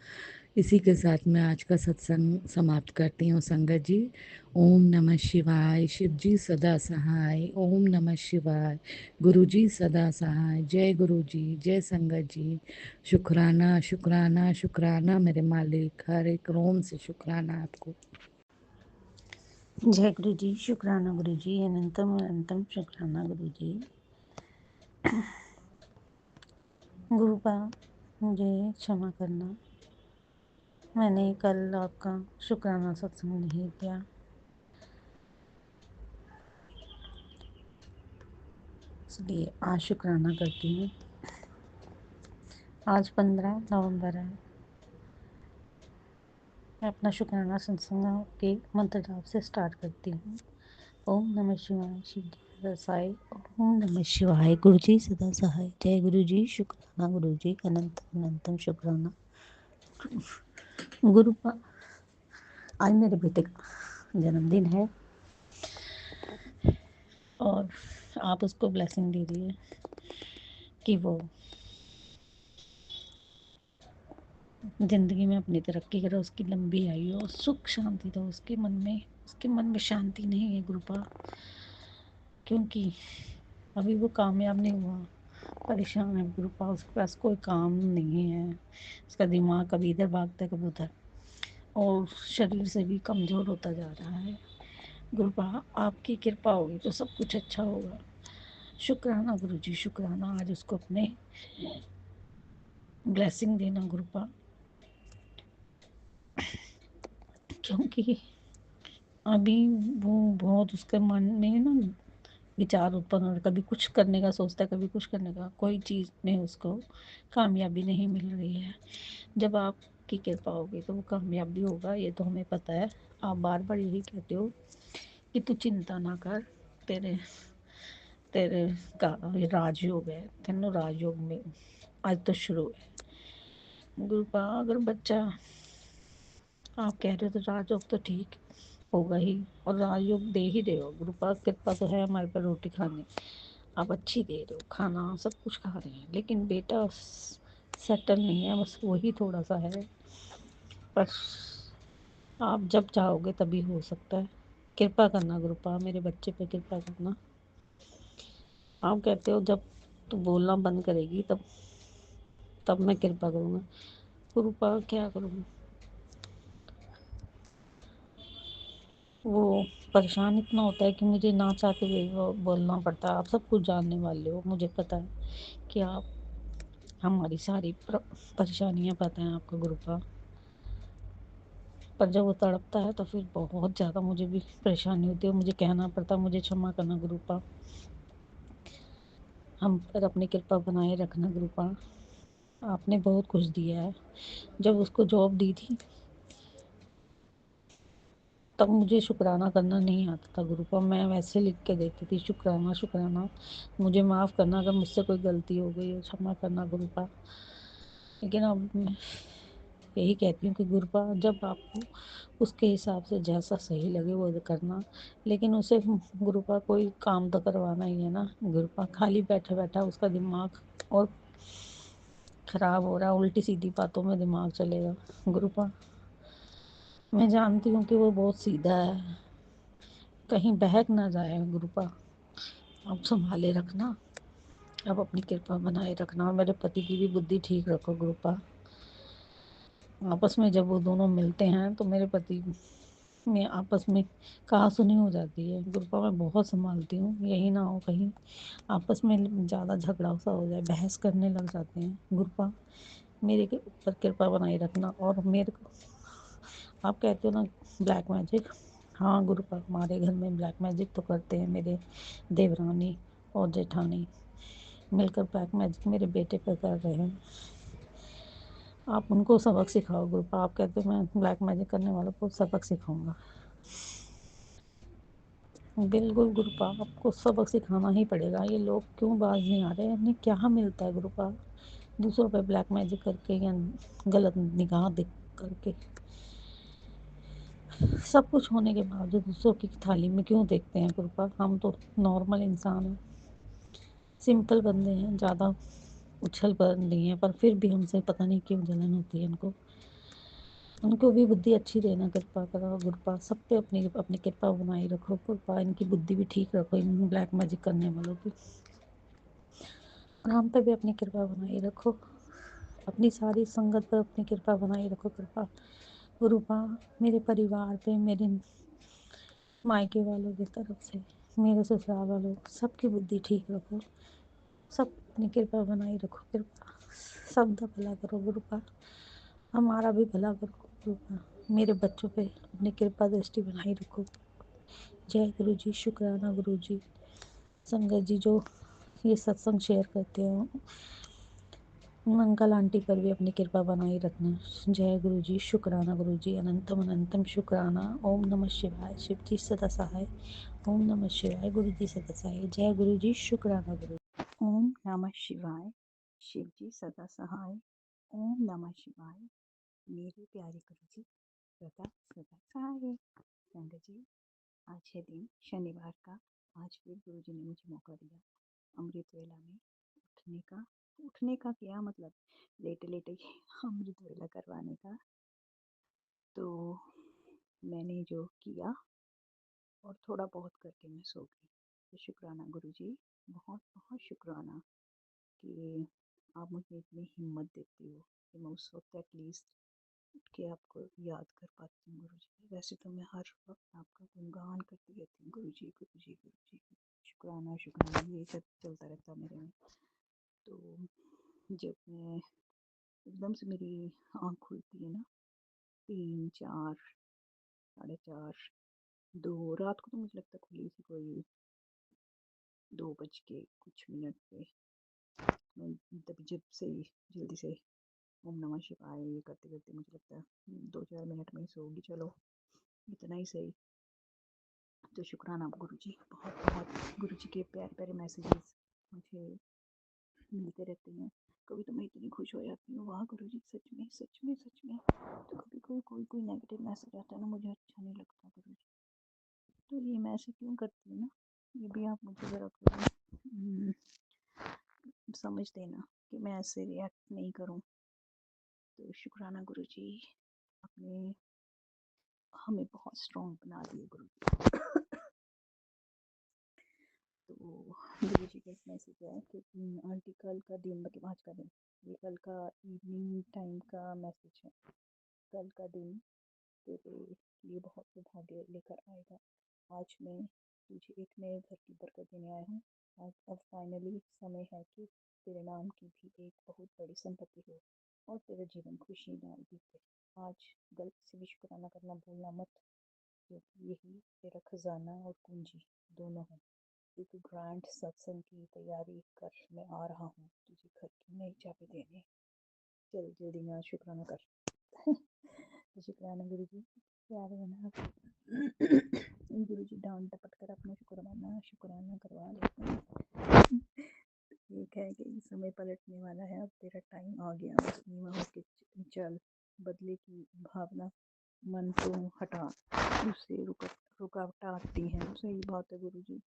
इसी के साथ मैं आज का सत्संग समाप्त करती हूँ संगत जी। ओम नमः शिवाय। शिव जी सदा सहाय। ओम नमः शिवाय। गुरु जी सदा सहाय। जय गुरु जी, जय संगत जी। शुक्राना शुक्राना शुक्राना मेरे मालिक, हर एक रोम से शुक्राना आपको। जय गुरु जी, शुक्राना गुरु जी, अनंतम अनंतम शुक्राना गुरु जी। गुरुपा, मुझे क्षमा करना, मैंने कल आपका शुक्राना सत्संग नहीं किया, इसलिए आज शुक्राना करती हूँ। आज 15 नवंबर है। मैं अपना शुक्राना सत्संग के मंत्र जाप से स्टार्ट करती हूँ। ओम नमः शिवाय। शिव जी सदा सहाय। ओम नमः शिवाय। गुरु जी सदा सहाय। जय गुरु जी। शुक्राना गुरु जी। अनंत अनंतम शुक्राना। गुरु का आज मेरे बेटे का जन्मदिन है और आप उसको ब्लेसिंग दीजिए कि वो ज़िंदगी में अपनी तरक्की करे, उसकी लंबी आयु हो, सुख शांति तो उसके मन में शांति नहीं है गुरुपा, क्योंकि अभी वो कामयाब नहीं हुआ, परेशान है गुरुपा, उसके पास कोई काम नहीं है, उसका दिमाग कभी इधर भागता है कभी उधर, और शरीर से भी कमज़ोर होता जा रहा है। गुरुपा आपकी कृपा होगी तो सब कुछ अच्छा होगा। शुक्राना गुरु जी, शुक्राना। आज उसको अपने ब्लेसिंग देना गुरुपा, क्योंकि अभी वो बहुत उसके मन में ना विचार उत्पन्न हो, कभी कुछ करने का सोचता है, कभी कुछ करने का, कोई चीज़ में उसको कामयाबी नहीं मिल रही है। जब आपकी कृपा होगी तो वो कामयाबी होगा, ये तो हमें पता है। आप बार बार यही कहते हो कि तू चिंता ना कर, तेरे तेरे का ये राजयोग है, तेनों राजयोग में आज तो शुरू है। गुरुपा अगर बच्चा, आप कह रहे हो तो राजयोग तो ठीक होगा ही, और राजयोग दे ही रहे हो गुरुपा, कृपा तो है हमारे पर रोटी खाने, आप अच्छी दे रहे हो, खाना सब कुछ खा रहे हैं, लेकिन बेटा सेटल नहीं है, बस वही थोड़ा सा है, पर आप जब चाहोगे तभी हो सकता है। कृपा करना गुरुपा, मेरे बच्चे पे कृपा करना। आप कहते हो जब तू बोलना बंद करेगी तब तब मैं कृपा करूँगा। गुरुपा क्या करूँ, वो परेशान इतना होता है कि मुझे ना चाहते हुए वो बोलना पड़ता है। आप सब कुछ जानने वाले हो, मुझे पता है कि आप हमारी सारी परेशानियाँ पता हैं आपको गुरुपा, पर जब वो तड़पता है तो फिर बहुत ज़्यादा मुझे भी परेशानी होती है, मुझे कहना पड़ता है, मुझे क्षमा करना गुरुपा, हम पर अपनी कृपा बनाए रखना गुरुपा। आपने बहुत कुछ दिया है, जब उसको जॉब दी थी तब मुझे शुक्राना करना नहीं आता था गुरुपा, मैं वैसे लिख के देती थी शुक्राना शुक्राना, मुझे माफ़ करना अगर मुझसे कोई गलती हो गई हो, क्षमा करना गुरुपा। लेकिन अब मैं यही कहती हूँ कि गुरुपा जब आपको उसके हिसाब से जैसा सही लगे वो करना, लेकिन उसे गुरुपा कोई काम तो करवाना ही है ना गुरुपा, खाली बैठा बैठा उसका दिमाग और ख़राब हो रहा है, उल्टी सीधी बातों में दिमाग चलेगा गुरुपा। मैं जानती हूँ कि वो बहुत सीधा है, कहीं बहक ना जाए गुरुपा, आप संभाले रखना, आप अपनी कृपा बनाए रखना, और मेरे पति की भी बुद्धि ठीक रखो गुरुपा। आपस में जब वो दोनों मिलते हैं तो मेरे पति में आपस में कहा-सुनी हो जाती है गुरुपा, मैं बहुत संभालती हूँ, यही ना हो कहीं आपस में ज़्यादा झगड़ा सा हो जाए, बहस करने लग जाते हैं गुरुपा। मेरे के ऊपर कृपा बनाए रखना, और मेरे को आप कहते हो ना ब्लैक मैजिक, हाँ गुरुपा हमारे घर में ब्लैक मैजिक तो करते हैं, मेरे देवरानी और जेठानी मिलकर ब्लैक मैजिक मेरे बेटे पर कर रहे हैं। आप उनको सबक सिखाओ गुरुपा, आप कहते हो मैं ब्लैक मैजिक करने वालों को सबक सिखाऊंगा। बिल्कुल गुरुपा, आपको सबक सिखाना ही पड़ेगा, ये लोग क्यों बाज नहीं आ रहे हैं, इन्हें क्या मिलता है गुरुपा दूसरों पे ब्लैक मैजिक करके या गलत निगाह देख करके, सब कुछ होने के बावजूद दूसरों की थाली में क्यों देखते हैं गुरुपा। हम तो नॉर्मल इंसान हैं, सिंपल बंदे हैं, ज़्यादा उछल पर नहीं है, पर फिर भी हमसे पता नहीं क्यों जलन होती है इनको। उनको भी बुद्धि अच्छी देना कृपा करो गुरुपा, सब पे अपनी अपनी कृपा बनाई रखो गुरुपा, इनकी बुद्धि भी ठीक रखो, इन ब्लैक मैजिक करने वालों की, और हम पे भी अपनी कृपा बनाई रखो, अपनी सारी संगत पर अपनी कृपा बनाई रखो कृपा गुरुपा। मेरे परिवार पे, मेरे मायके वालों की तरफ से, मेरे ससुराल वालों, सबकी बुद्धि ठीक रखो, सब अपनी कृपा बनाई रखो कृपा, सबका भला करो गुरुपा, हमारा भी भला करो गुरुपा, मेरे बच्चों पे अपनी कृपा दृष्टि बनाई रखो। जय गुरु जी। शुक्राना गुरु जी। संगत जी जो ये सत्संग शेयर करते हो, अंकल आंटी पर भी अपनी कृपा बनाई रखना। जय गुरु जी, शुक्राना गुरु जी, अनंतम अनंतम शुक्राना। ओम नमः शिवाय, शिव जी सदा सहाय। ओम नमः शिवाय, गुरु जी सदा सहाय। जय गुरु जी, शुक्राना गुरु। ओम नमः शिवाय, शिव जी सदा सहाय। ओम नमः शिवाय, मेरे प्यारे गुरु जी सदा सदा सहाय। संगत जी, आज है दिन शनिवार का। आज फिर गुरु जी ने मुझे मौका दिया अमृत वेला में उठने का क्या मतलब, लेटे लेटे ही अमृत वेला करवाने का। तो मैंने जो किया और थोड़ा बहुत करके मैं सो गई। तो शुक्राना गुरु जी, बहुत बहुत शुक्राना कि आप मुझे इतनी हिम्मत देते हो कि मैं उस वक्त एटलीस्ट उठ के आपको याद कर पाती हूँ गुरु जी। वैसे तो मैं हर वक्त आपका गुणगान करती रहती हूँ गुरु जी, गुरु जी, गुरु जी। शुक्राना शुक्राना, ये सब चलता रहता मेरे में। तो जब मैं एकदम से मेरी आँख खुलती है ना, 3, 4, 4:30, 2 रात को, तो मुझे लगता है खुली थी कोई 2 बज के कुछ मिनट पे। मैं तभी जब से जल्दी से ओम नमः शिवाय ये करते करते मुझे लगता है 2-4 मिनट में ही सोऊंगी। चलो इतना ही सही। तो शुक्राना गुरु जी, बहुत बहुत। गुरु जी के प्यारे प्यारे मैसेजेस मुझे मिलते रहते हैं। कभी तो मैं इतनी खुश हो जाती हूँ, वाह गुरु जी, सच में सच में सच में। तो कभी कोई नेगेटिव मैसेज आता है ना, मुझे अच्छा नहीं लगता गुरु जी। तो ये मैं ऐसे क्यों करती हूँ ना, ये भी आप मुझे ज़रा समझ देना कि मैं ऐसे रिएक्ट नहीं करूँ। तो शुक्राना गुरु जी, आपने हमें बहुत स्ट्रॉन्ग बना दिए गुरु जी। तो गुरु जी का एक मैसेज है कि आंटी कल का दिन, मतलब आज का दिन, ये कल का इवनिंग टाइम का मैसेज है। कल का दिन तेरे लिए बहुत सौभाग्य लेकर आएगा। आज मैं तुझे एक नए घर की बरकत देने आया हूँ। आज अब फाइनली समय है कि तेरे नाम की भी एक बहुत बड़ी संपत्ति हो और तेरा जीवन खुशी नाल बीते। आज गलती से भी शुक्राना करना भूलना मत, क्योंकि यही तेरा खजाना और पूंजी दोनों है। एक ग्रैंड सत्संग की तैयारी कर, मैं आ रहा हूँ तुझे घर की नई चाबी देने। चल जल्दी में आज शुक्राना कर। तो शुक्राना गुरु जी, प्यारे है ना आप। गुरु जी डांट डपट कर अपना शुक्राना करवा लेते हैं। एक है कि समय पलटने वाला है, अब तेरा टाइम आ गया। बस नीवा होके चल, बदले की भावना मन को हटा, उससे रुकावट आती है। सही बात है गुरु जी।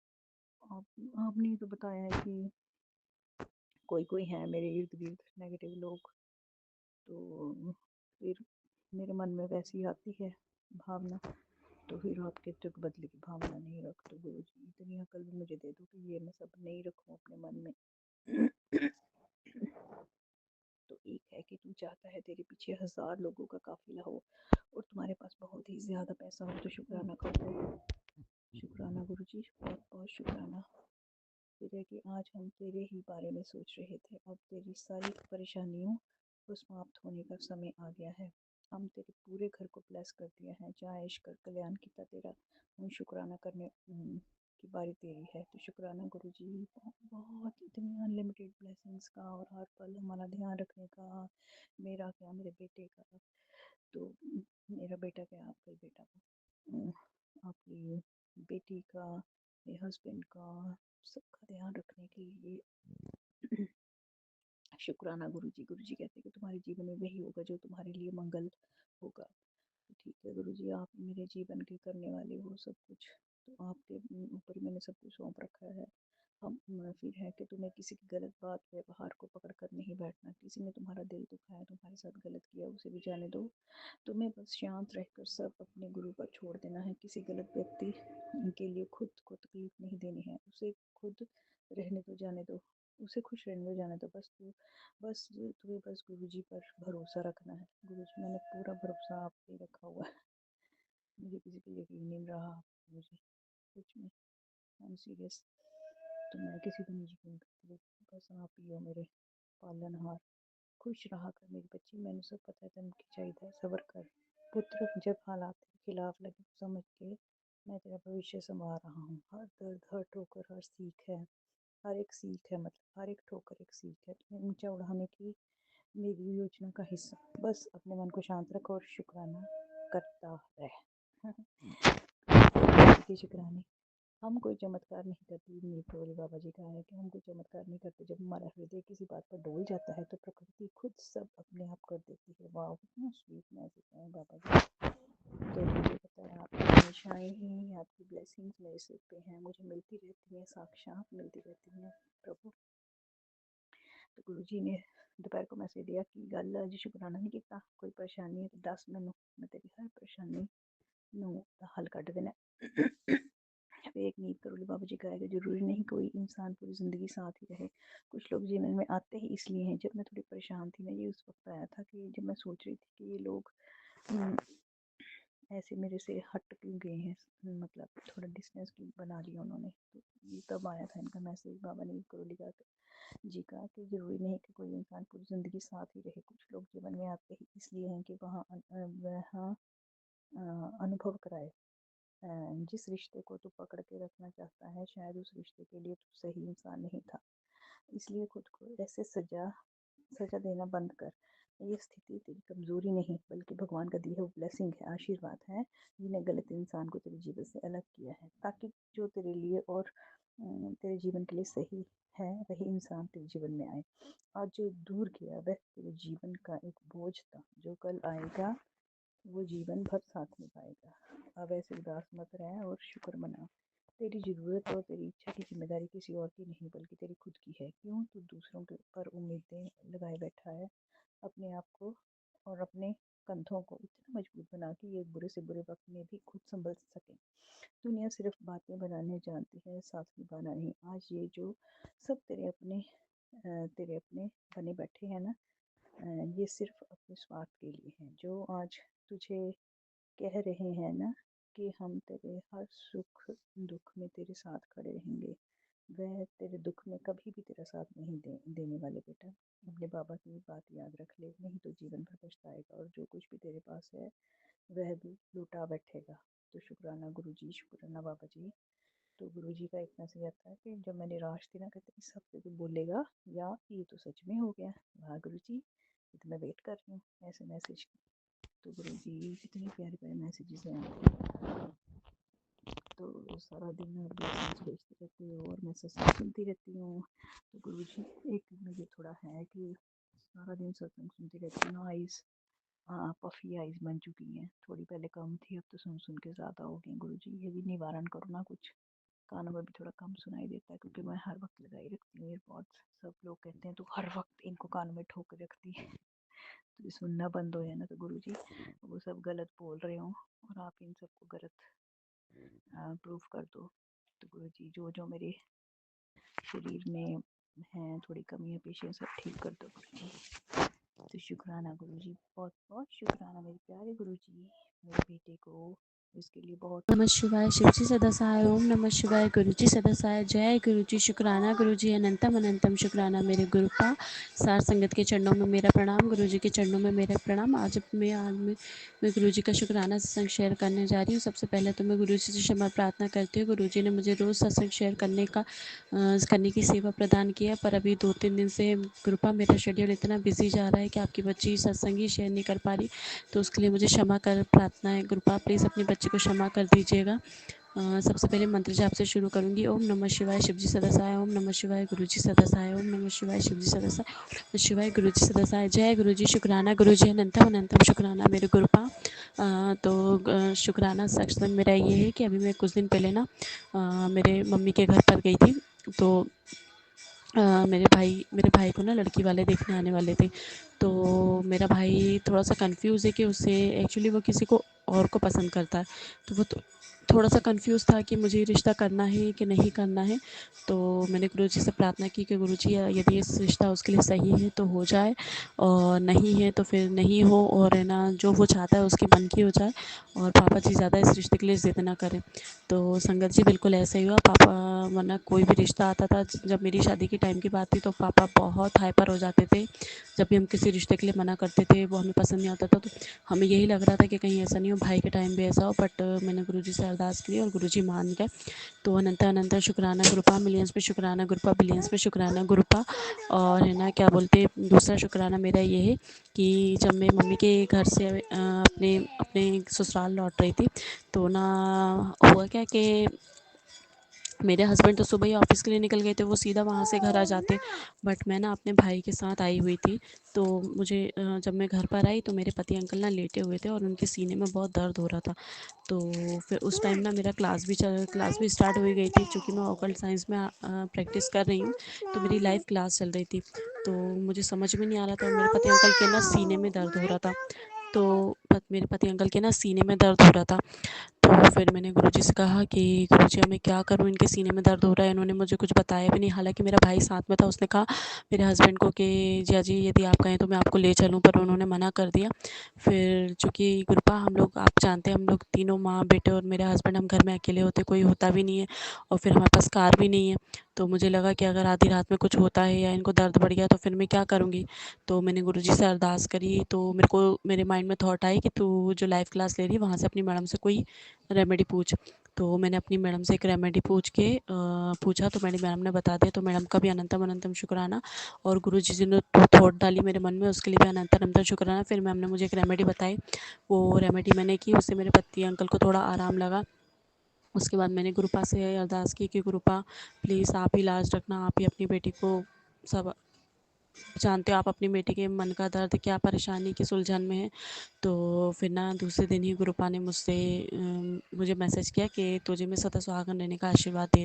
आपने तो बताया है कि कोई है मेरे इर्द गिर्द नेगेटिव लोग, तो फिर मेरे मन में वैसी आती है भावना। तो फिर आप कहते हो कि बदले की भावना नहीं रखते गुरु जी। इतनी अकल भी मुझे दे दो कि ये मैं सब नहीं रखूँ अपने मन में। तो एक है कि तू चाहता है तेरे पीछे 1000 लोगों का काफिला हो और तुम्हारे पास बहुत ही ज़्यादा पैसा हो। तो शुक्राना करो। शुक्राना गुरु जी, बहुत बहुत शुक्राना। फिर है कि आज हम तेरे ही बारे में सोच रहे थे। अब तेरी सारी परेशानियों को समाप्त होने का समय आ गया है। हम तेरे पूरे घर को ब्लेस कर दिया है। जहाँ ऐश कर कल्याण किया तेरा, हम शुक्राना करने की बारी तेरी है। तो शुक्राना गुरु जी, बहुत इतनी अनलिमिटेड ब्लेसिंग्स का और हर पल हमारा ध्यान रखने का। मेरा क्या, मेरे बेटे का, तो मेरा बेटा क्या, आपका ही बेटा का, आपकी बेटी का, मेरे हस्बैंड का, सबका ध्यान रखने के लिए शुक्राना गुरु जी। गुरु जी कहते हैं कि तुम्हारे जीवन में वही होगा जो तुम्हारे लिए मंगल होगा। तो ठीक है गुरु जी, आप मेरे जीवन के करने वाले हो सब कुछ, तो आपके ऊपर ही मैंने सब कुछ सौंप रखा है। हम फिर है कि तुम्हें किसी की गलत बात व्यवहार को पकड़ कर नहीं बैठना। किसी ने तुम्हारा दिल दुखाया, तुम्हारे साथ गलत किया, उसे भी जाने दो। तुम्हें बस शांत रहकर सब अपने गुरु पर छोड़ देना है। किसी गलत व्यक्ति के लिए खुद को तकलीफ नहीं देनी है। उसे खुद रहने दो, जाने दो, उसे खुश रहने दो, जाने दो। तुम्हें बस गुरु जी पर भरोसा रखना है। गुरु जी, मैंने पूरा भरोसा आप पे रखा हुआ है। मुझे किसी पे यकीन नहीं रहा मुझे, सच में, आई एम सीरियस। तो मैं किसी को नहीं यकीन करती, बस आप ही हो मेरे पालनहार। खुश रहा कर मेरी बच्ची, मैंने सब पता है तेन की चाहिए। सबर कर पुत्र, जब हालात के खिलाफ लगे तो समझ के मैं तेरा भविष्य संवार रहा हूँ। हर दर्द, हर ठोकर, हर सीख है, हर एक सीख है, मतलब हर एक ठोकर एक सीख है। तुम्हें ऊंचा उड़ाने की मेरी योजना का हिस्सा। बस अपने मन को शांत रखो और शुक्राना करता रह। के शुक्राने। हम कोई चमत्कार नहीं करते। नींव करोली बाबा जी का है कि हम कोई चमत्कार नहीं करते। जब हमारा हृदय किसी बात पर डोल जाता है तो प्रकृति खुद सब अपने आप कर देती है। वाह, कितना स्वीट मैसेज है बाबा जी। तो मुझे पता है आप हमेशा ही आपकी ब्लेसिंग्स मेरे सिर पे हैं, मुझे मिलती रहती हैं, साक्षात मिलती रहती हैं प्रभु। तो गुरु जी ने दोपहर को मैसेज दिया कि गल अज शुकराना नहीं किया, कोई परेशानी है तो दस मैनू, मैं तेरी हर परेशानी नू हल कट देना। एक नींव करोली बाबा जी का है कि जरूरी नहीं कोई इंसान पूरी ज़िंदगी साथ ही रहे। कुछ लोग जीवन में आते ही इसलिए हैं। जब मैं थोड़ी परेशान थी ना, ये उस वक्त आया था कि जब मैं सोच रही थी कि ये लोग ऐसे मेरे से हट क्यों गए हैं, मतलब थोड़ा डिस्टेंस क्यों बना लिया उन्होंने। तो ये तब आया था इनका मैसेज बाबा नीव करोली जी का कि ज़रूरी नहीं कि कोई इंसान पूरी ज़िंदगी साथ ही रहे। कुछ लोग जीवन में आते ही इसलिए हैं कि वहाँ अनुभव कराए। जिस रिश्ते को तू पकड़ के रखना चाहता है, शायद उस रिश्ते के लिए तू सही इंसान नहीं था। इसलिए खुद को ऐसे सजा देना बंद कर। ये स्थिति तेरी कमज़ोरी नहीं बल्कि भगवान का दिया हुआ ब्लेसिंग है, आशीर्वाद है जिन्हें गलत इंसान को तेरे जीवन से अलग किया है, ताकि जो तेरे लिए और तेरे जीवन के लिए सही है वही इंसान तेरे जीवन में आए। आज जो दूर गया वह तेरे जीवन का एक बोझ था, जो कल आएगा वो जीवन भर साथ निभाएगा। अब ऐसे उदास मत रह और शुक्र मना। तेरी ज़रूरत और तेरी इच्छा की जिम्मेदारी किसी और की नहीं बल्कि तेरी खुद की है। क्यों तू दूसरों के ऊपर उम्मीदें लगाए बैठा है? अपने आप को और अपने कंधों को इतना मजबूत बना कि ये बुरे से बुरे वक्त में भी खुद संभल सके। दुनिया सिर्फ बातें बनाने जानती है, साथ निभाना नहीं। आज ये जो सब तेरे अपने बने बैठे हैं ना, ये सिर्फ अपने स्वार्थ के लिए हैं। जो आज तुझे कह रहे हैं ना कि हम तेरे हर सुख दुख में तेरे साथ खड़े रहेंगे, वह तेरे दुख में कभी भी तेरा साथ नहीं देने वाले बेटा। अपने बाबा की बात याद रख ले, नहीं तो जीवन भर पछताएगा और जो कुछ भी तेरे पास है वह भी लुटा बैठेगा। तो शुक्राना गुरु जी, शुक्राना बाबा जी। तो गुरु जी का एक मैसेज आता है कि जब मैं निराश थी ना, कहते इस हफ्ते तो बोलेगा या ये तो सच में हो गया। वाह गुरु जी, ये तो मैं वेट कर रही हूँ ऐसे मैसेज की। तो गुरु जी कितने प्यारे प्यारे मैसेजेस हैं आपके। तो सारा दिन ब्लेसिंग्स भेजते रहते हो और मैं सत्संग सुनती रहती हूँ। तो गुरु जी एक मुझे थोड़ा है कि सारा दिन सत्संग सुनती रहती हूँ, आइज़ पफी आइज़ बन चुकी हैं। थोड़ी पहले कम थी, अब तो सुन सुन के ज़्यादा हो गई। गुरु जी ये भी निवारण करो ना कुछ, कानों में भी थोड़ा कम सुनाई देता है क्योंकि मैं हर वक्त लगाई रखती हूँ एयरपॉड्स। सब लोग कहते हैं तो हर वक्त इनको कानों में ठोक रखती है। तो ये सुनना बंद हो जाए ना। तो गुरु जी वो सब गलत बोल रहे हो और आप इन सबको गलत प्रूफ कर दो। तो गुरु जी जो जो मेरे शरीर में हैं थोड़ी कमियाँ पेशियाँ सब ठीक कर दो गुरु जी। तो शुक्राना गुरु जी, बहुत बहुत शुक्राना मेरे प्यारे गुरु जी, मेरे बेटे को इसके लिए बहुत। नमः शिवाय। शिव जी सदा सहाय। ओम नमः शिवाय। गुरु जी सदा सहाय। जय गुरु जी। शुक्राना गुरु जी। अनंतम अनंतम शुक्राना मेरे गुरुपा। सार संगत के चरणों में मेरा प्रणाम। गुरु जी के चरणों में मेरा प्रणाम। आज मैं गुरु जी का शुक्राना सत्संग शेयर करने जा रही हूँ। सबसे पहले तो मैं गुरु जी से क्षमा प्रार्थना करती हूँ। गुरु जी ने मुझे रोज़ सत्संग शेयर करने की सेवा प्रदान की है, पर अभी 2-3 दिन से कृपा मेरा शेड्यूल इतना बिजी जा रहा है कि आपकी बच्ची सत्संग ही शेयर नहीं कर पा रही, तो उसके लिए मुझे क्षमा कर प्रार्थना है। कृपा प्लीज़ अपनी बच्ची को क्षमा कर दीजिएगा। सबसे पहले मंत्र जाप से शुरू करूंगी। ओम नमः शिवाय। शिव जी सदा सहाय। ओम नमः शिवाय। गुरु जी सदा सहाय। ओम नमः शिवाय। शिव जी सदा सहाय। ओम नमः शिवाय। गुरु जी सदा सहाय। जय गुरु जी। शुक्राना गुरु जी। अनंतम अनंतम शुक्राना मेरे गुरुपा। तो शुक्राना सत्संग मेरा ये है कि अभी मैं कुछ दिन पहले ना मेरे मम्मी के घर पर गई थी। तो मेरे भाई को ना लड़की वाले देखने आने वाले थे। तो मेरा भाई थोड़ा सा कंफ्यूज है कि उसे एक्चुअली वो किसी को और को पसंद करता है। तो वो थोड़ा सा कंफ्यूज था कि मुझे रिश्ता करना है कि नहीं करना है। तो मैंने गुरुजी से प्रार्थना की कि गुरुजी यदि इस रिश्ता उसके लिए सही है तो हो जाए, और नहीं है तो फिर नहीं हो, और है ना जो वो चाहता है उसके मन की हो जाए, और पापा जी ज़्यादा इस रिश्ते के लिए ज़िद ना करें। तो संगत जी बिल्कुल ऐसा ही हुआ। पापा वरना कोई भी रिश्ता आता था, जब मेरी शादी की टाइम की बात थी तो पापा बहुत हाइपर हो जाते थे जब भी हम किसी रिश्ते के लिए मना करते थे, वो हमें पसंद नहीं आता था। तो हमें यही लग रहा था कि कहीं ऐसा नहीं हो भाई के टाइम भी ऐसा हो, बट मैंने गुरुजी से अरदास करी और गुरुजी मान गए। तो अनंता अनंता शुक्राना गुरुपा, मिलियंस में शुक्राना गुरुपा, बिलियंस में शुक्राना गुरुपा। और है ना क्या बोलते, दूसरा शुक्राना मेरा ये है कि जब मैं मम्मी के घर से अपने अपने ससुराल लौट रही थी, तो ना हुआ क्या कि मेरे हस्बैंड तो सुबह ही ऑफिस के लिए निकल गए थे, वो सीधा वहाँ से घर आ जाते। बट मैं ना अपने भाई के साथ आई हुई थी। तो मुझे जब मैं घर पर आई तो मेरे पति अंकल ना लेटे हुए थे और उनके सीने में बहुत दर्द हो रहा था। तो फिर उस टाइम ना मेरा क्लास भी स्टार्ट हो गई थी, चूँकि मैं ऑकल्ट साइंस में प्रैक्टिस कर रही हूँ। तो मेरी लाइव क्लास चल रही थी। तो मुझे समझ में नहीं आ रहा था, मेरे पति अंकल के ना सीने में दर्द हो रहा था। तो मेरे पति अंकल के ना सीने में दर्द हो रहा था। तो फिर मैंने गुरुजी से कहा कि गुरुजी अब मैं क्या करूँ, इनके सीने में दर्द हो रहा है। इन्होंने मुझे कुछ बताया भी नहीं, हालांकि मेरा भाई साथ में था। उसने कहा मेरे हस्बैंड को कि जिया जी यदि आप कहें तो मैं आपको ले चलूँ, पर उन्होंने मना कर दिया। फिर चूँकि गुरुपा हम लोग, आप जानते हैं, हम लोग तीनों माँ बेटे और मेरे हस्बैंड हम घर में अकेले होते, कोई होता भी नहीं है और फिर हमारे पास कार भी नहीं है। तो मुझे लगा कि अगर आधी रात में कुछ होता है या इनको दर्द बढ़ गया तो फिर मैं क्या करूँगी। तो मैंने गुरुजी से अरदास करी। तो मेरे माइंड में थॉट आई कि तू जो लाइव क्लास ले रही है वहाँ से अपनी मैडम से कोई रेमेडी पूछ। तो मैंने अपनी मैडम से एक रेमेडी पूछा, तो मेरी मैडम ने बता दिया। तो मैडम का भी अनंतम अनंतम शुक्राना, और गुरुजी जी ने जो थॉट डाली मेरे मन में उसके लिए भी अनंतम अनंतम शुक्राना। फिर मैम ने मुझे एक रेमेडी बताई, वो रेमेडी मैंने की, उससे मेरे पति अंकल को थोड़ा आराम लगा। उसके बाद मैंने गुरुपा से अरदास की कि गुरुपा प्लीज़ आप ही लाज रखना, आप ही अपनी बेटी को, सब जानते हो आप अपनी बेटी के मन का दर्द, क्या परेशानी किस उलझन में है। तो फिर ना दूसरे दिन ही गुरुपा ने मुझे मैसेज किया कि तुझे मैं सदा सुहागन रहने का आशीर्वाद दे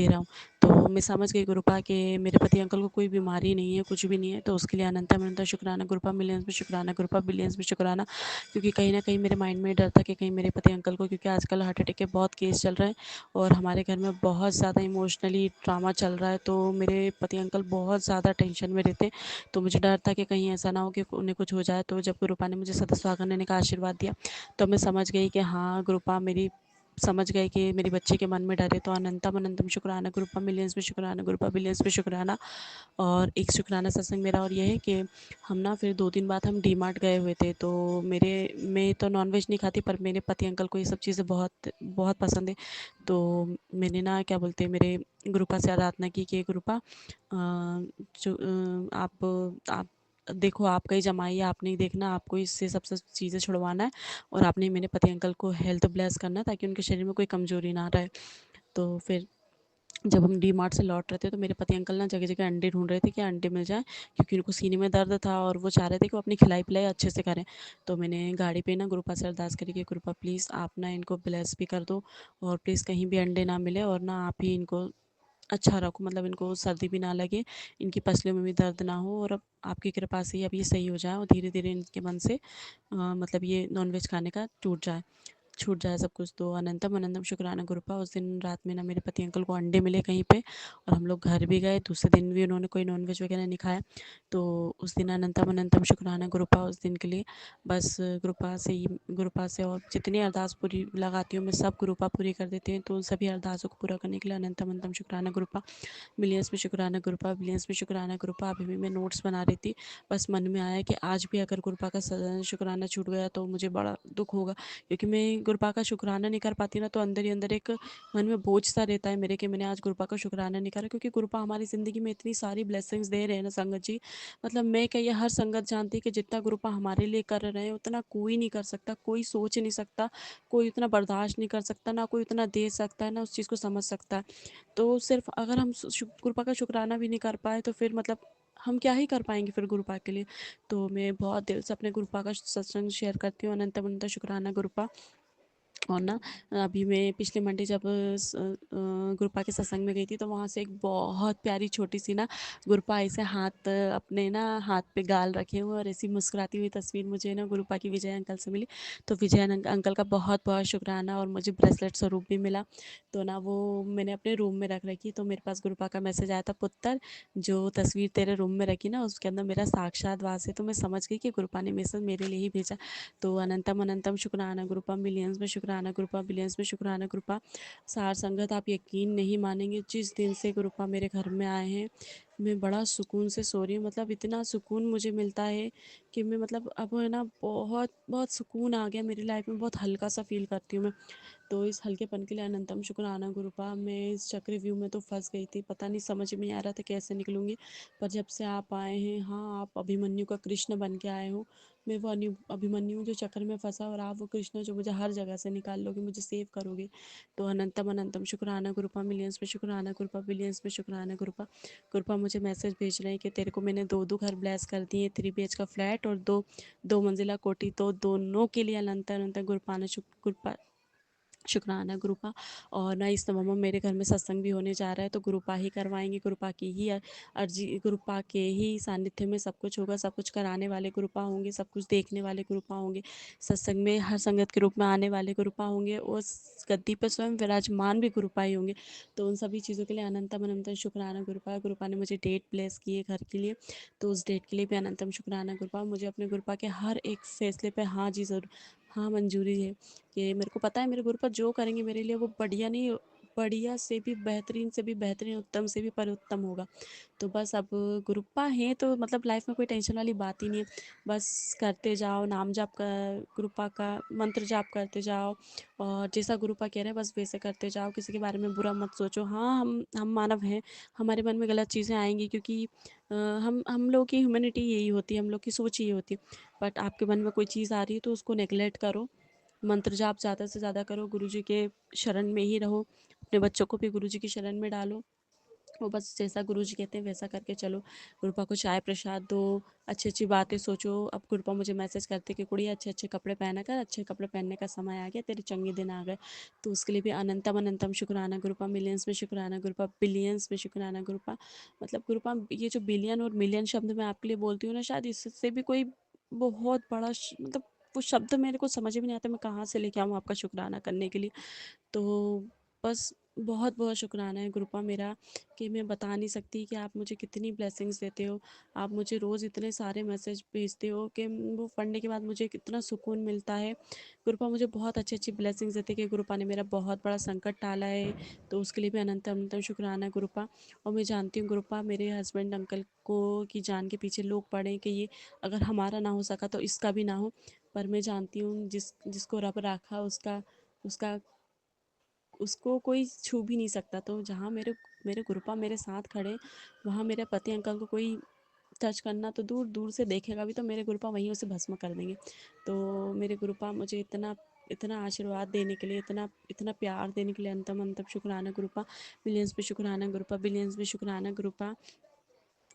रहा हूँ। तो मैं समझ गई गुरुपा कि मेरे पति अंकल को कोई बीमारी नहीं है, कुछ भी नहीं है। तो उसके लिए अनंता अनंता शुक्राना गुरुपा, मिलियंस में शुक्राना गुरुपा, बिलियंस में शुक्राना। क्योंकि कहीं ना कहीं मेरे माइंड में डर था कि कहीं मेरे पति अंकल को, क्योंकि आजकल हार्ट अटैक के बहुत केस चल रहे हैं और हमारे घर में बहुत ज़्यादा इमोशनली ड्रामा चल रहा है। तो मेरे पति अंकल बहुत ज़्यादा टेंशन में रहते। तो मुझे डर था कि कहीं ऐसा ना हो कि उन्हें कुछ हो जाए। तो जब गुरुपा ने मुझे सदा सुहागन रहने का आशीर्वाद दिया, तो मैं समझ गई कि हाँ, गुरुपा मेरी समझ गए कि मेरी बच्ची के मन में डर है। तो अनंतम अनंतम शुक्राना गुरुपा, मिलियंस में शुक्राना गुरुपा, बिलियंस में शुक्राना। और एक शुक्राना सत्संग मेरा और ये है कि हम ना फिर 2 दिन बाद हम डी मार्ट गए हुए थे। तो मैं तो नॉनवेज नहीं खाती, पर मेरे पति अंकल को ये सब चीज़ें बहुत बहुत पसंद है। तो मैंने ना क्या बोलते हैं, मेरे गुरुपा से आराधना की कि गुरुपा आप देखो, आपका ही जमाई है, आपने ही देखना, आपको इससे सबसे चीज़ें छुड़वाना है और आपने मेरे पति अंकल को हेल्थ ब्लेस करना है ताकि उनके शरीर में कोई कमजोरी ना रहे। तो फिर जब हम डी मार्ट से लौट रहे थे तो मेरे पति अंकल ना जगह जगह अंडे ढूंढ रहे थे कि अंडे मिल जाए, क्योंकि उनको सीने में दर्द था और वो चाह रहे थे कि वो अपनी खिलाई पिलाई अच्छे से करें। तो मैंने गाड़ी पे ना गुरुपा से अरदास करी कि गुरुपा प्लीज़ आप ना इनको ब्लेस भी कर दो और प्लीज़ कहीं भी अंडे ना मिले और ना आप ही इनको अच्छा रखो, मतलब इनको सर्दी भी ना लगे, इनकी पसलियों में भी दर्द ना हो, और अब आपकी कृपा से ही अब ये सही हो जाए और धीरे धीरे इनके मन से मतलब ये नॉनवेज खाने का छूट जाए सब कुछ। तो अनंतम अनंतम शुक्राना गुरुपा। उस दिन रात में ना मेरे पति अंकल को अंडे मिले कहीं पे और हम लोग घर भी गए। दूसरे दिन भी उन्होंने कोई नॉनवेज वगैरह नहीं खाया। तो उस दिन अनंतम अनंतम शुक्राना गुरुपा उस दिन के लिए। बस गुरुपा से और जितनी अरदास पूरी लगाती हूँ मैं सब गुरुपा पूरी कर देते हैं। तो उन सभी अरदासों को पूरा करने के लिए अनंतम अनंतम शुक्राना गुरुपा, मिलियंस में शुक्राना गुरुपा, बिलियंस में शुक्राना गुरुपा। अभी भी मैं नोट्स बना रही थी, बस मन में आया कि आज भी अगर गुरुपा का शुक्राना छूट गया तो मुझे बड़ा दुख होगा, क्योंकि मैं गुरुपा का शुक्राना नहीं कर पाती ना, तो अंदर ही अंदर एक मन में बोझ सा रहता है मेरे कि मैंने आज गुरुपा का शुक्राना नहीं करा। क्योंकि गुरुपा हमारी ज़िंदगी में इतनी सारी ब्लेसिंग्स दे रहे हैं ना संगत जी, मतलब मैं क्या, ये हर संगत जानती है कि जितना गुरुपा हमारे लिए कर रहे हैं उतना कोई नहीं कर सकता, कोई सोच नहीं सकता, कोई उतना बर्दाश्त नहीं कर सकता, ना कोई उतना दे सकता है, ना उस चीज़ को समझ सकता है। तो सिर्फ अगर हम गुरुपा का शुक्राना भी नहीं कर पाए तो फिर मतलब हम क्या ही कर पाएंगे फिर गुरुपा के लिए। तो मैं बहुत दिल से अपने गुरुपा का सत्संग शेयर करती हूँ, अनंत अनंत शुक्राना गुरुपा। और ना अभी मैं पिछले मंडे जब गुरुपा के सत्संग में गई थी तो वहाँ से एक बहुत प्यारी छोटी सी ना गुरुपा ऐसे अपने ना हाथ पे गाल रखे हुए और ऐसी मुस्कुराती हुई तस्वीर मुझे ना गुरुपा की विजय अंकल से मिली। तो विजय अंकल का बहुत बहुत शुक्राना, और मुझे ब्रेसलेट स्वरूप भी मिला। तो ना वो मैंने अपने रूम में रख रखी। तो मेरे पास गुरुपा का मैसेज आया था, पुत्र जो तस्वीर तेरे रूम में रखी ना उसके अंदर मेरा साक्षात वास है। तो मैं समझ गई कि गुरुपा ने मैसेज मेरे लिए ही भेजा। तो अनंतम अनंतम शुक्राना गुरुपा, मिलियंस में शुक्राना गुरुपा, बिलियंस में शुक्राना गुरुपा। सार संगत आप यकीन नहीं मानेंगे, जिस दिन से गुरुपा मेरे घर में आए हैं मैं बड़ा सुकून से सो रही हूँ, मतलब इतना सुकून मुझे मिलता है कि मैं मतलब अब है ना बहुत बहुत सुकून आ गया मेरी लाइफ में, बहुत हल्का सा फील करती हूँ मैं। तो इस हल्केपन के लिए अनंतम शुक्राना गुरुपा। मैं इस चक्रव्यूह में तो फंस गई थी, पता नहीं समझ में नहीं आ रहा था कैसे निकलूंगी। पर जब से आप आए हैं, हाँ आप अभिमन्यु का कृष्ण बन के आए हो। मैं वो अभिमन्यु हूँ जो चक्र में फंसा, और आप वो कृष्ण जो मुझे हर जगह से निकाल लोगे, मुझे सेव करोगे। तो अनंतम अनंतम शुक्राना गुरुपा, मिलियंस में शुक्राना गुरुपा, बिलियंस में शुक्राना गुरुपा। गुरुपा मुझे मैसेज भेज रहे हैं कि तेरे को मैंने दो दो घर ब्लेस कर दिए, 3 BH का फ्लैट और दो दो मंजिला कोठी, तो दोनों के लिए अनंत अनंत गुरुपा गुरुपा शुक्राना गुरुपा। और ना इस नवंबर में मेरे घर में सत्संग भी होने जा रहा है, तो गुरुपा ही करवाएंगे, गुरुपा की ही अर्जी, गुरुपा के ही सानिध्य में सब कुछ होगा। सब कुछ कराने वाले गुरुपा होंगे, सब कुछ देखने वाले गुरुपा होंगे, सत्संग में हर संगत के रूप में आने वाले गुरुपा होंगे, और गद्दी पर स्वयं विराजमान भी गुरुपा ही होंगे। तो उन सभी चीज़ों के लिए अनंतम अनंतम शुक्राना गुरुपा। गुरुपा ने मुझे डेट प्लेस की है घर के लिए, तो उस डेट के लिए भी अनंतम शुक्राना गुरुपा। मुझे अपने गुरुपा के हर एक फैसले पे हाँ जी ज़रूर, हाँ मंजूरी है। कि मेरे को पता है मेरे गुरुपा जो करेंगे मेरे लिए वो बढ़िया नहीं, बढ़िया से भी बेहतरीन, उत्तम से भी पर उत्तम होगा। तो बस अब गुरुपा हैं तो मतलब लाइफ में कोई टेंशन वाली बात ही नहीं है। बस करते जाओ, नाम जाप का, गुरुपा का मंत्र जाप करते जाओ, और जैसा गुरुपा कह रहे हैं बस वैसे करते जाओ। किसी के बारे में बुरा मत सोचो। हाँ हम मानव हैं, हमारे मन में गलत चीज़ें आएंगी, क्योंकि हम लोग की ह्यूमैनिटी यही होती है, हम लोग की सोच यही होती है। बट आपके मन में कोई चीज़ आ रही है तो उसको नेगलेक्ट करो, मंत्र जाप ज़्यादा से ज़्यादा करो, गुरुजी के शरण में ही रहो, अपने बच्चों को भी गुरुजी की शरण में डालो। वो बस जैसा गुरुजी कहते हैं वैसा करके चलो। गुरुपा को चाय प्रसाद दो, अच्छी अच्छी बातें सोचो। अब गुरुपा मुझे मैसेज करते कि कुड़िया अच्छे अच्छे कपड़े पहना कर, अच्छे कपड़े पहनने का समय आ गया, तेरे चंगे दिन आ गए। तो उसके लिए भी अनंतम अनंतम शुक्राना गुरुपा, मिलियंस में शुक्राना गुरुपा, बिलियंस में शुक्राना गुरुपा। मतलब गुरुपा ये जो बिलियन और मिलियन शब्द मैं आपके लिए बोलती हूँ ना, शायद इससे भी कोई बहुत बड़ा मतलब वो शब्द मेरे को समझ में नहीं आता, मैं कहाँ से लेके आऊँ आपका शुक्राना करने के लिए। तो बस बहुत बहुत शुक्राना है गुरुपा मेरा, कि मैं बता नहीं सकती कि आप मुझे कितनी ब्लेसिंग्स देते हो। आप मुझे रोज़ इतने सारे मैसेज भेजते हो कि वो पढ़ने के बाद मुझे कितना सुकून मिलता है। गुरुपा मुझे बहुत अच्छी अच्छी ब्लेसिंग्स देते हैं कि गुरुपा ने मेरा बहुत बड़ा संकट टाला है, तो उसके लिए भी अनंत अनंत शुक्राना गुरुपा। और मैं जानती हूँ गुरुपा मेरे हस्बैंड अंकल को की जान के पीछे लोग पड़े कि ये अगर हमारा ना हो सका तो इसका भी ना हो। पर मैं जानती हूँ जिसको रब राखा उसका उसका उसको कोई छू भी नहीं सकता। तो जहाँ मेरे मेरे गुरुपा मेरे साथ खड़े, वहाँ मेरे पति अंकल को कोई टच करना तो दूर दूर से देखेगा भी तो मेरे गुरुपा वहीं उसे भस्म कर देंगे। तो मेरे गुरुपा मुझे इतना इतना आशीर्वाद देने के लिए, इतना इतना प्यार देने के लिए अंतम अंतम शुक्राना गुरुपा। मिलियंस पे शुक्राना गुरुपा, बिलियंस पे शुक्राना गुरुपा।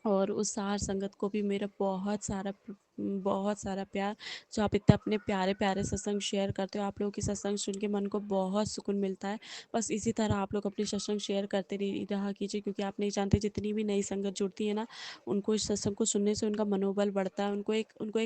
और उस सार संगत को भी मेरा बहुत सारा प्यार, जो आप इतने अपने प्यारे प्यारे सत्संग शेयर करते हो। आप लोगों की सत्संग सुन के मन को बहुत सुकून मिलता है। बस इसी तरह आप लोग अपनी सत्संग शेयर करते रहा कीजिए, क्योंकि आप नहीं जानते जितनी भी नई संगत जुड़ती है ना, उनको इस सत्संग को सुनने से उनका मनोबल बढ़ता है। उनको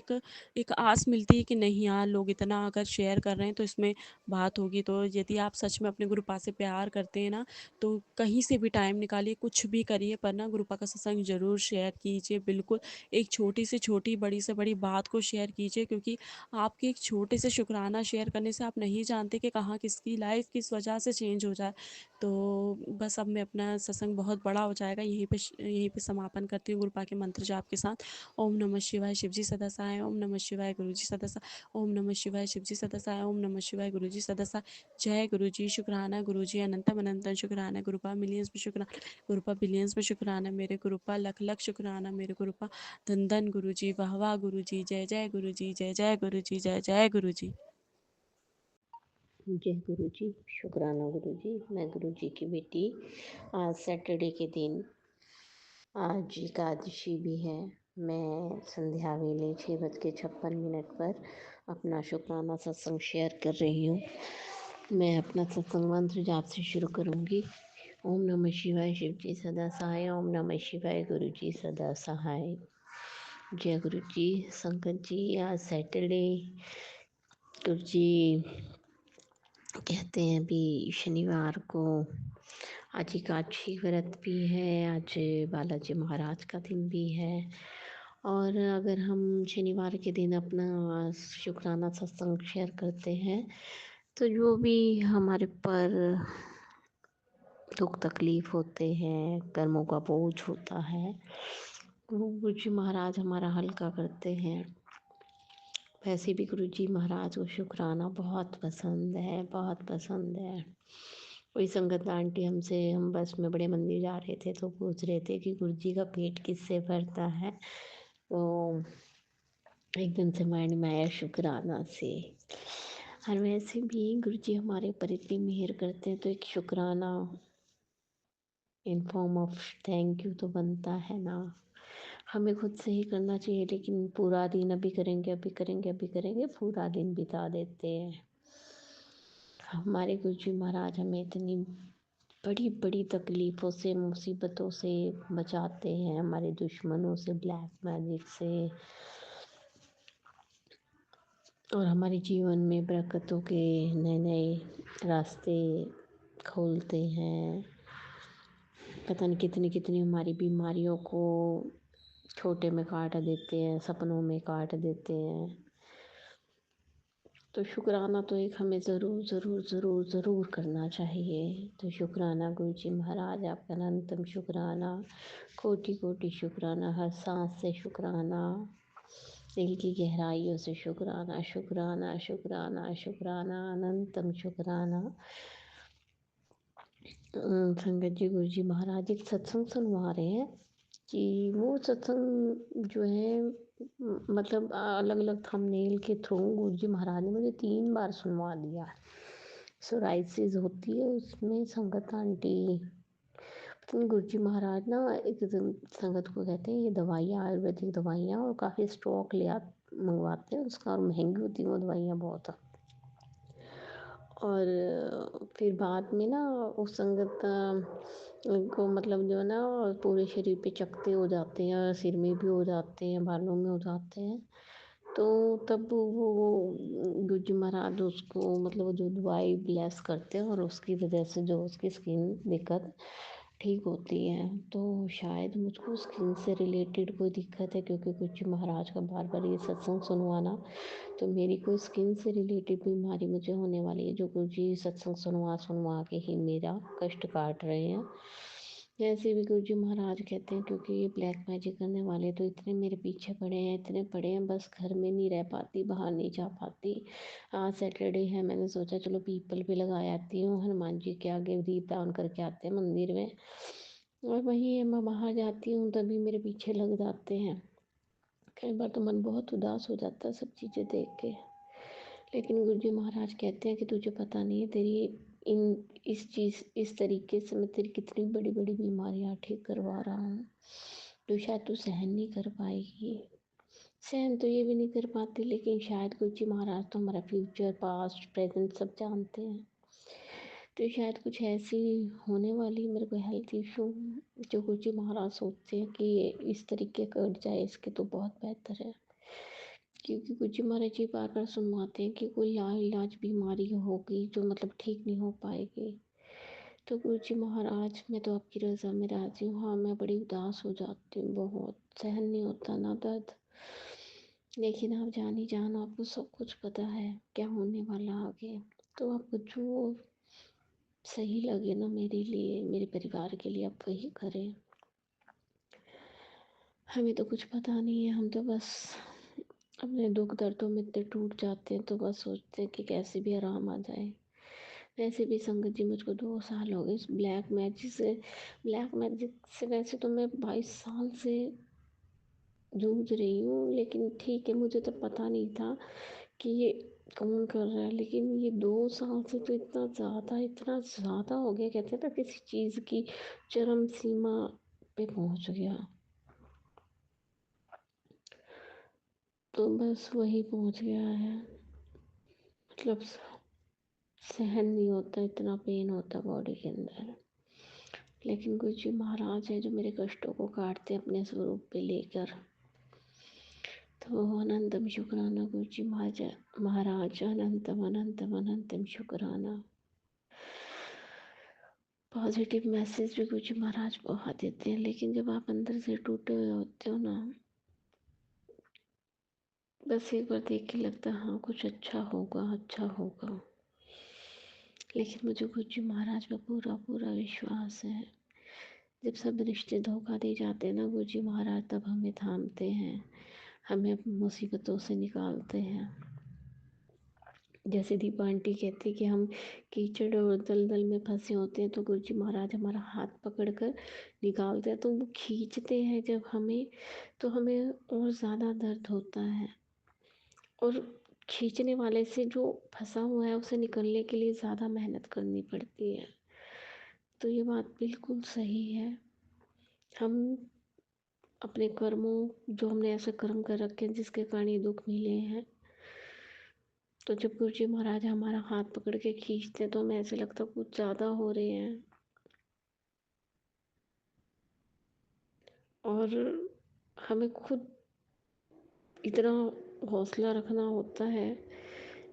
एक आस मिलती है कि नहीं यार, लोग इतना अगर शेयर कर रहे हैं तो इसमें बात होगी। तो यदि आप सच में अपने गुरुपा से प्यार करते हैं ना, तो कहीं से भी टाइम निकालिए, कुछ भी करिए, पर ना गुरुपा का सत्संग ज़रूर शेयर कीजिए। बिल्कुल एक छोटी से छोटी, बड़ी से बड़ी बात को शेयर कीजिए, क्योंकि आपके एक छोटे से शुक्राना शेयर करने से आप नहीं जानते कि कहाँ किसकी लाइफ किस वजह से चेंज हो जाए। तो बस अब मैं अपना सत्संग बहुत बड़ा हो जाएगा, यहीं पे समापन करती हूँ गुरुपा के मंत्र जाप के साथ। ओम नमः शिवाय, शिवजी सदा सहाय। ओम नमः शिवाय, गुरुजी सदा सहाय। ओम नमः शिवाय, शिवजी सदा सहाय। ओम नमः शिवाय, गुरुजी सदा सहाय। जय गुरुजी, शुक्राना गुरुजी, अनंतम अनंतम शुक्राना गुरुपा, मिलियंस में शुक्राना गुरुपा, बिलियंस में शुक्राना मेरे गुरुपा, लख लख शुक्राना मेरे गुरुपा। धन धन गुरुजी, वाह वाह गुरुजी, जय जय गुरुजी, जय जय गुरुजी, जय जय गुरुजी। जय गुरु जी, शुक्राना गुरु जी। मैं गुरु जी की बेटी। आज सैटरडे के दिन, आज एकादशी भी है। मैं संध्या वेले 6:56 पर अपना शुक्राना सत्संग शेयर कर रही हूँ। मैं अपना सत्संग मंत्र जाप से शुरू करूँगी। ओम नमः शिवाय, शिव जी सदा सहाय। ओम नमः शिवाय, गुरु जी सदा सहाय। जय गुरु जी। संकट जी, आज सैटरडे, गुरु जी कहते हैं अभी शनिवार को आज एकादशी व्रत भी है, आज बालाजी महाराज का दिन भी है। और अगर हम शनिवार के दिन अपना शुक्राना सत्संग शेयर करते हैं तो जो भी हमारे पर दुख तकलीफ होते हैं, कर्मों का बोझ होता है, गुरु जी महाराज हमारा हल्का करते हैं। वैसे भी गुरु जी महाराज को शुक्राना बहुत पसंद है, बहुत पसंद है। कोई संगत आंटी हमसे, हम बस में बड़े मंदिर जा रहे थे तो पूछ रहे थे कि गुरु जी का पेट किससे भरता है, तो एकदम से माइंड में आया शुक्राना से। और वैसे भी गुरु जी हमारे ऊपर इतनी मेहर करते हैं तो एक शुक्राना in form of thank you तो बनता है ना। हमें खुद से ही करना चाहिए, लेकिन पूरा दिन अभी करेंगे अभी करेंगे अभी करेंगे पूरा दिन बिता देते हैं। हमारे गुरु जी महाराज हमें इतनी बड़ी बड़ी तकलीफ़ों से, मुसीबतों से बचाते हैं, हमारे दुश्मनों से, ब्लैक मैजिक से, और हमारे जीवन में बरकतों के नए नए रास्ते खोलते हैं। पता नहीं कितनी कितनी हमारी बीमारियों को छोटे में काट देते हैं, सपनों में काट देते हैं। तो शुक्राना तो एक हमें ज़रूर ज़रूर ज़रूर ज़रूर करना चाहिए। तो शुक्राना गुरु जी महाराज, आपका अनंतम शुक्राना, कोटि कोटि शुक्राना, हर सांस से शुक्राना, दिल की गहराइयों से शुक्राना, शुक्राना शुक्राना शुक्राना, अनंतम शुक्राना। संगत जी गुरु जी महाराज एक सत्संग सुनवा रहे हैं कि वो सत्संग जो है मतलब अलग अलग थंबनेल के थ्रू गुरु जी महाराज ने मुझे 3 बार सुनवा दिया। सोराइसिस होती है उसमें संगत आंटी, गुरु जी महाराज ना एक संगत को कहते हैं ये दवाइयाँ, आयुर्वेदिक दवाइयाँ, और काफ़ी स्टॉक मंगवाते हैं उसका, और महंगी होती है वो दवाइयाँ बहुत। और फिर बाद में ना उस संगत को मतलब जो है ना पूरे शरीर पे चकत्ते हो जाते हैं, सिर में भी हो जाते हैं, बालों में हो जाते हैं। तो तब वो गुरु जी महाराज उसको मतलब वो जो दवाई ब्लेस करते हैं और उसकी वजह से जो उसकी स्किन दिक्कत ठीक होती है। तो शायद मुझको स्किन से रिलेटेड कोई दिक्कत है, क्योंकि गुरु जी महाराज का बार बार ये सत्संग सुनवाना, तो मेरी कोई स्किन से रिलेटेड बीमारी मुझे होने वाली है, जो गुरु जी सत्संग सुनवा सुनवा के ही मेरा कष्ट काट रहे हैं। जैसे भी गुरु जी महाराज कहते हैं, क्योंकि ये ब्लैक मैजिक करने वाले तो इतने मेरे पीछे पड़े हैं, इतने पड़े हैं, बस घर में नहीं रह पाती, बाहर नहीं जा पाती। आज सैटरडे है, मैंने सोचा चलो पीपल पे लगा आती हूँ, हनुमान जी के आगे दीप दान करके आते हैं मंदिर में। और वहीं मैं बाहर जाती हूँ तभी मेरे पीछे लग जाते हैं। कई बार तो मन बहुत उदास हो जाता है सब चीज़ें देख के। लेकिन गुरु जी महाराज कहते हैं कि तुझे पता नहीं है तेरी इस तरीके से मैं तेरी कितनी बड़ी बड़ी बीमारियाँ ठीक करवा रहा हूँ, तो शायद तू सहन नहीं कर पाएगी। सहन तो ये भी नहीं कर पाती, लेकिन शायद गुरु जी महाराज तो हमारा फ्यूचर, पास्ट, प्रेजेंट सब जानते हैं। तो शायद कुछ ऐसी होने वाली मेरे को हेल्थ इशू, जो गुरु जी महाराज सोचते हैं कि इस तरीके कट जाए इसके तो बहुत बेहतर है। क्योंकि गुरु जी महाराज जी बार बार सुनवाते हैं कि कोई लाइलाज बीमारी होगी जो मतलब ठीक नहीं हो पाएगी। तो गुरु जी महाराज मैं तो आपकी रज़ा में राजी हूँ। हाँ, मैं बड़ी उदास हो जाती हूँ, बहुत सहन नहीं होता ना दर्द, लेकिन आप जानी जान, आपको सब कुछ पता है क्या होने वाला आगे। तो आपको जो सही लगे ना मेरे लिए, मेरे परिवार के लिए, आप वही करें। हमें तो कुछ पता नहीं है, हम तो बस अपने दुख दर्दों में इतने टूट जाते हैं, तो बस सोचते हैं कि कैसे भी आराम आ जाए। वैसे भी संगत जी मुझको 2 साल हो गए इस ब्लैक मैजिक से वैसे तो मैं 22 साल से जूझ रही हूँ, लेकिन ठीक है, मुझे तो पता नहीं था कि ये कौन कर रहा है। लेकिन ये 2 साल से तो इतना ज़्यादा हो गया, कहते हैं ना किसी चीज़ की चरम सीमा पे पहुँच गया, तो बस वही पहुँच गया है। मतलब सहन नहीं होता, इतना पेन होता बॉडी के अंदर। लेकिन गुरु जी महाराज है जो मेरे कष्टों को काटते अपने स्वरूप पे लेकर। तो अनंतम शुक्राना गुरु जी महाराज, अनंतम अनंतम अनंतम शुक्राना। पॉजिटिव मैसेज भी गुरु जी महाराज बहुत देते हैं, लेकिन जब आप अंदर से टूटे हुए होते हो ना, बस एक बार देख के लगता है हाँ कुछ अच्छा होगा, अच्छा होगा। लेकिन मुझे गुरु जी महाराज पे पूरा पूरा विश्वास है। जब सब रिश्ते धोखा दे जाते हैं ना गुरु जी महाराज, तब हमें थामते हैं, हमें मुसीबतों से निकालते हैं। जैसे दीपा आंटी कहती कि हम कीचड़ और दलदल में फंसे होते हैं तो गुरु जी महाराज हमारा हाथ पकड़ कर निकालते हैं। तो वो खींचते हैं जब हमें, तो हमें और ज़्यादा दर्द होता है, और खींचने वाले से जो फंसा हुआ है उसे निकलने के लिए ज़्यादा मेहनत करनी पड़ती है। तो ये बात बिल्कुल सही है। हम अपने कर्मों, जो हमने ऐसे कर्म कर रखे हैं जिसके कारण ये दुख मिले हैं, तो जब गुरु जी महाराज हमारा हाथ पकड़ के खींचते हैं तो हमें ऐसे लगता है कुछ ज़्यादा हो रहे हैं। और हमें खुद इतना हौसला रखना होता है,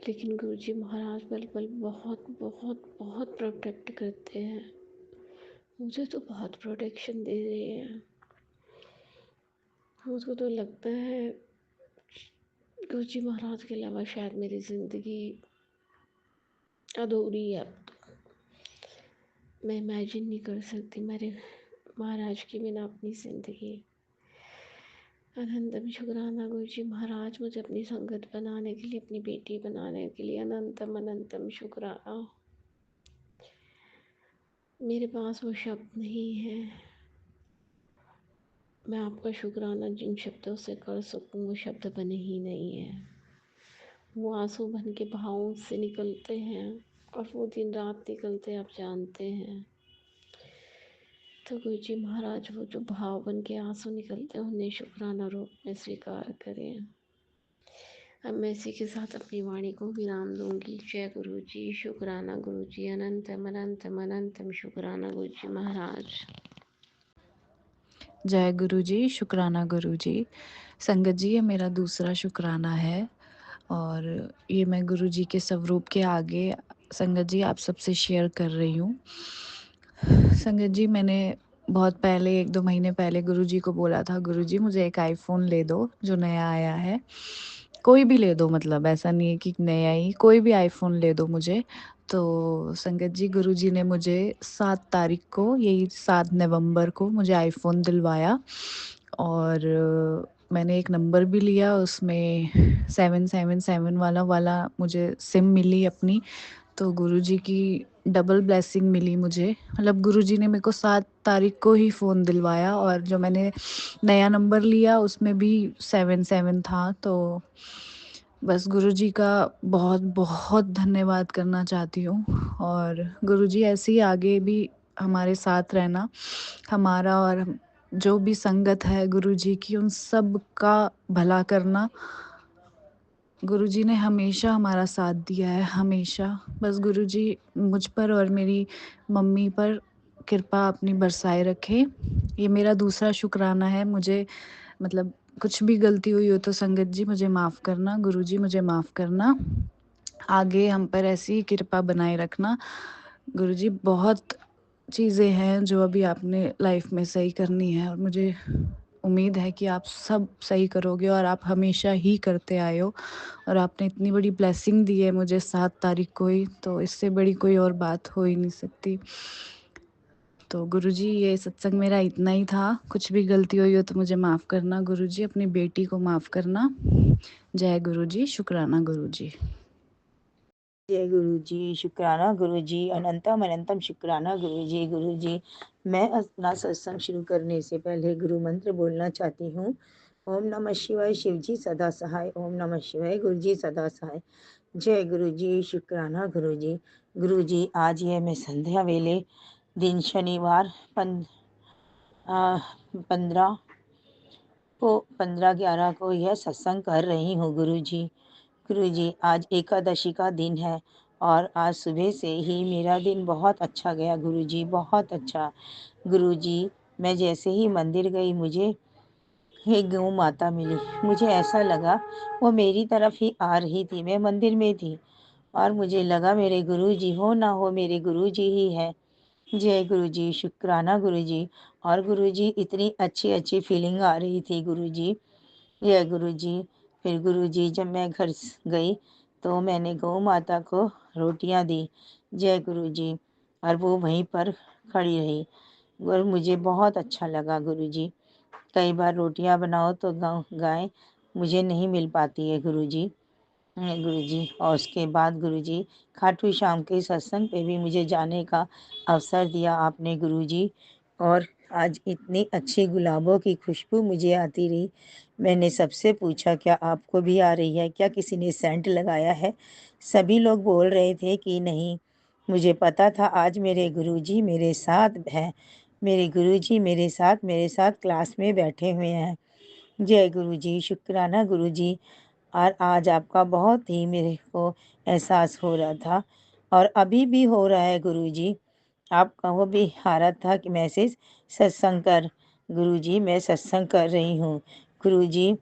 लेकिन गुरु जी महाराज पल पल बहुत बहुत बहुत प्रोटेक्ट करते हैं। मुझे तो बहुत प्रोटेक्शन दे रहे हैं। मुझको तो लगता है गुरु जी महाराज के अलावा शायद मेरी ज़िंदगी अधूरी है। अब तो मैं इमेजिन नहीं कर सकती मेरे महाराज की बिना अपनी ज़िंदगी। अनंतम शुक्राना गुरु जी महाराज, मुझे अपनी संगत बनाने के लिए, अपनी बेटी बनाने के लिए अनंतम अनंतम शुक्राना। मेरे पास वो शब्द नहीं है, मैं आपका शुक्राना जिन शब्दों से कर सकूं वो शब्द बने ही नहीं है। वो आंसू बन के भावों से निकलते हैं, और वो दिन रात निकलते आप जानते हैं। तो गुरु जी महाराज वो जो भाव बन के आंसू निकलते हैं उन्हें शुक्राना रूप में स्वीकार करें। अब मैं इसी के साथ अपनी वाणी को विराम दूंगी। जय गुरु जी, शुक्राना गुरु जी, अनंतम अनंतम अनंतम शुक्राना गुरु जी महाराज। जय गुरु जी, शुक्राना गुरु जी। संगत जी, ये मेरा दूसरा शुक्राना है, और ये मैं गुरु जी के स्वरूप के आगे संगत जी आप सबसे शेयर कर रही हूँ। संगत जी, मैंने बहुत पहले 1-2 महीने पहले गुरु जी को बोला था, गुरु जी मुझे एक आईफ़ोन ले दो जो नया आया है। कोई भी ले दो, मतलब ऐसा नहीं है कि नया ही, कोई भी आईफ़ोन ले दो मुझे। तो संगत जी, गुरु जी ने मुझे 7 तारीख को, यही 7 नवंबर को मुझे आईफ़ोन दिलवाया, और मैंने एक नंबर भी लिया, उसमें 777 वाला मुझे सिम मिली अपनी। तो गुरुजी की डबल ब्लेसिंग मिली मुझे, मतलब गुरुजी ने मेरे को 7 तारीख को ही फ़ोन दिलवाया, और जो मैंने नया नंबर लिया उसमें भी 77 था। तो बस गुरुजी का बहुत बहुत धन्यवाद करना चाहती हूँ, और गुरुजी ऐसे ही आगे भी हमारे साथ रहना, हमारा और जो भी संगत है गुरुजी की उन सब का भला करना। गुरुजी ने हमेशा हमारा साथ दिया है, हमेशा। बस गुरुजी मुझ पर और मेरी मम्मी पर कृपा अपनी बरसाए रखें। ये मेरा दूसरा शुक्राना है। मुझे मतलब कुछ भी गलती हुई हो तो संगत जी मुझे माफ़ करना, गुरुजी मुझे माफ़ करना। आगे हम पर ऐसी ही कृपा बनाए रखना। गुरुजी, बहुत चीज़ें हैं जो अभी आपने लाइफ में सही करनी है, और मुझे उम्मीद है कि आप सब सही करोगे, और आप हमेशा ही करते आए हो, और आपने इतनी बड़ी ब्लेसिंग दी है मुझे 7 तारीख को ही, तो इससे बड़ी कोई और बात हो ही नहीं सकती। तो गुरुजी, ये सत्संग मेरा इतना ही था। कुछ भी गलती हुई हो तो मुझे माफ़ करना गुरुजी, अपनी बेटी को माफ़ करना। जय गुरुजी, शुक्राना गुरुजी। जय गुरु जी, शुक्राना गुरु जी, अनंतम अनंतम शुक्राना गुरु जी। गुरु जी, मैं अपना सत्संग शुरू करने से पहले गुरु मंत्र बोलना चाहती हूँ। ओम नमः शिवाय, शिव जी सदा सहाय। ओम नमः शिवाय, गुरु जी सदा सहाय। जय गुरु जी, शुक्राना गुरु जी। गुरु जी, आज यह मैं संध्या वेले दिन शनिवार 15/11 को यह सत्संग कर रही हूँ गुरु जी। गुरु जी, आज एकादशी का दिन है, और आज सुबह से ही मेरा दिन बहुत अच्छा गया गुरु जी, बहुत अच्छा। गुरु जी, मैं जैसे ही मंदिर गई मुझे एक गौ माता मिली। मुझे ऐसा लगा वो मेरी तरफ ही आ रही थी, मैं मंदिर में थी, और मुझे लगा मेरे गुरु जी हो ना हो मेरे गुरु जी ही है। जय गुरु जी, शुक्राना गुरु जी। और गुरु जी, इतनी अच्छी अच्छी फीलिंग आ रही थी गुरु जी। जय गुरु जी। फिर गुरु जी, जब मैं घर गई तो मैंने गौ माता को रोटियां दी। जय गुरुजी। और वो वहीं पर खड़ी रही और मुझे बहुत अच्छा लगा गुरुजी। कई बार रोटियां बनाओ तो गाय मुझे नहीं मिल पाती है गुरुजी। गुरुजी, और उसके बाद गुरुजी खाटू श्याम के सत्संग पे भी मुझे जाने का अवसर दिया आपने गुरुजी। और आज इतनी अच्छी गुलाबों की खुशबू मुझे आती रही। मैंने सबसे पूछा क्या आपको भी आ रही है, क्या किसी ने सेंट लगाया है? सभी लोग बोल रहे थे कि नहीं। मुझे पता था आज मेरे गुरुजी मेरे साथ हैं। मेरे गुरुजी मेरे साथ क्लास में बैठे हुए हैं। जय गुरुजी, शुक्राना गुरुजी। और आज आपका बहुत ही मेरे को एहसास हो रहा था और अभी भी हो रहा है गुरुजी। आपका वो भी आ रहा था कि मैसेज सत्संग कर। गुरुजी मैं सत्संग कर रही हूँ। गुरुजी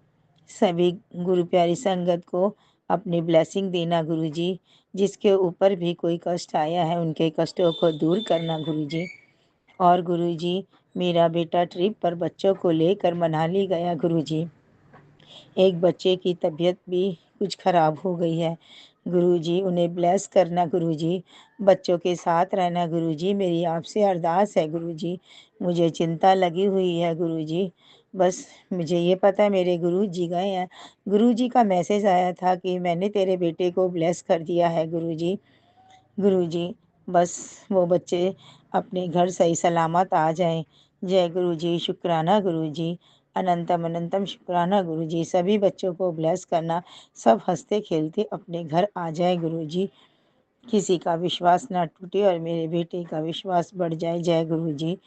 सभी गुरु प्यारी संगत को अपनी ब्लेसिंग देना गुरुजी। जिसके ऊपर भी कोई कष्ट आया है उनके कष्टों को दूर करना गुरुजी। और गुरुजी मेरा बेटा ट्रिप पर बच्चों को लेकर मनाली गया गुरुजी। एक बच्चे की तबीयत भी कुछ ख़राब हो गई है गुरुजी। उन्हें ब्लेस करना गुरुजी। बच्चों के साथ रहना गुरुजी। मेरी आपसे अरदास है गुरुजी। मुझे चिंता लगी हुई है गुरुजी। बस मुझे ये पता है मेरे गुरुजी गए हैं। गुरुजी का मैसेज आया था कि मैंने तेरे बेटे को ब्लेस कर दिया है गुरुजी। गुरुजी बस वो बच्चे अपने घर सही सलामत आ जाएं। जय गुरुजी, शुक्राना गुरुजी। अनंतम अनंतम शुक्राना गुरुजी। सभी बच्चों को ब्लेस करना, सब हंसते खेलते अपने घर आ जाए गुरुजी। किसी का विश्वास ना टूटे और मेरे बेटे का विश्वास बढ़ जाए। जय गुरुजी,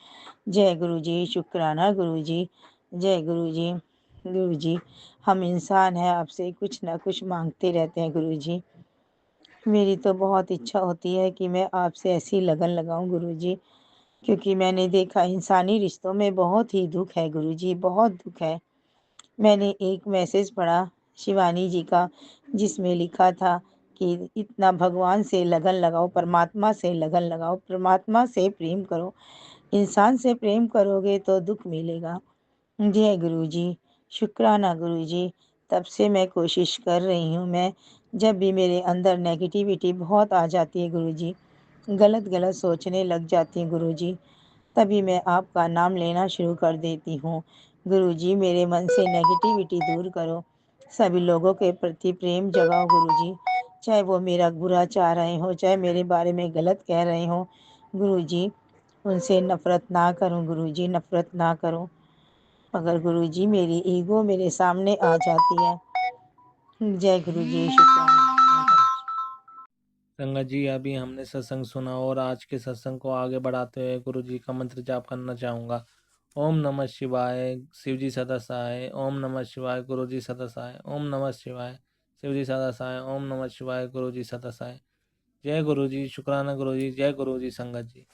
जय गुरुजी, शुक्राना गुरुजी। जय गुरुजी। गुरुजी हम इंसान हैं, आपसे कुछ ना कुछ मांगते रहते हैं गुरुजी। मेरी तो बहुत इच्छा होती है कि मैं आपसे ऐसी लगन लगाऊं गुरुजी। क्योंकि मैंने देखा इंसानी रिश्तों में बहुत ही दुख है गुरुजी, बहुत दुख है। मैंने एक मैसेज पढ़ा शिवानी जी का, जिसमें लिखा था कि इतना भगवान से लगन लगाओ, परमात्मा से लगन लगाओ, परमात्मा से प्रेम करो। इंसान से प्रेम करोगे तो दुख मिलेगा। जय गुरुजी, शुक्राना गुरुजी। तब से मैं कोशिश कर रही हूँ। मैं जब भी मेरे अंदर नेगेटिविटी बहुत आ जाती है गुरुजी, गलत गलत सोचने लग जाती हूँ गुरुजी, तभी मैं आपका नाम लेना शुरू कर देती हूँ। गुरुजी मेरे मन से नेगेटिविटी दूर करो, सभी लोगों के प्रति प्रेम जगाओ गुरुजी। चाहे वो मेरा बुरा चाह रहे हो, चाहे मेरे बारे में गलत कह रहे हो गुरुजी, उनसे नफ़रत ना करूं गुरुजी, नफ़रत ना करूं। मगर गुरुजी मेरी ईगो मेरे सामने आ जाती है। जय गुरुजी, शुक्राना। संगत जी अभी हमने सत्संग सुना और आज के सत्संग को आगे बढ़ाते हुए गुरु जी का मंत्र जाप करना चाहूँगा। ओम नमः शिवाय, शिव जी सदा सहाय। ओम नमः शिवाय, गुरु जी सदा सहाय। ओम नमः शिवाय, शिव जी सदा सहाय। ओम नमः शिवाय, गुरु जी सदा सहाय। जय गुरु जी, शुक्राना गुरु जी, जय गुरु जी संगत जी।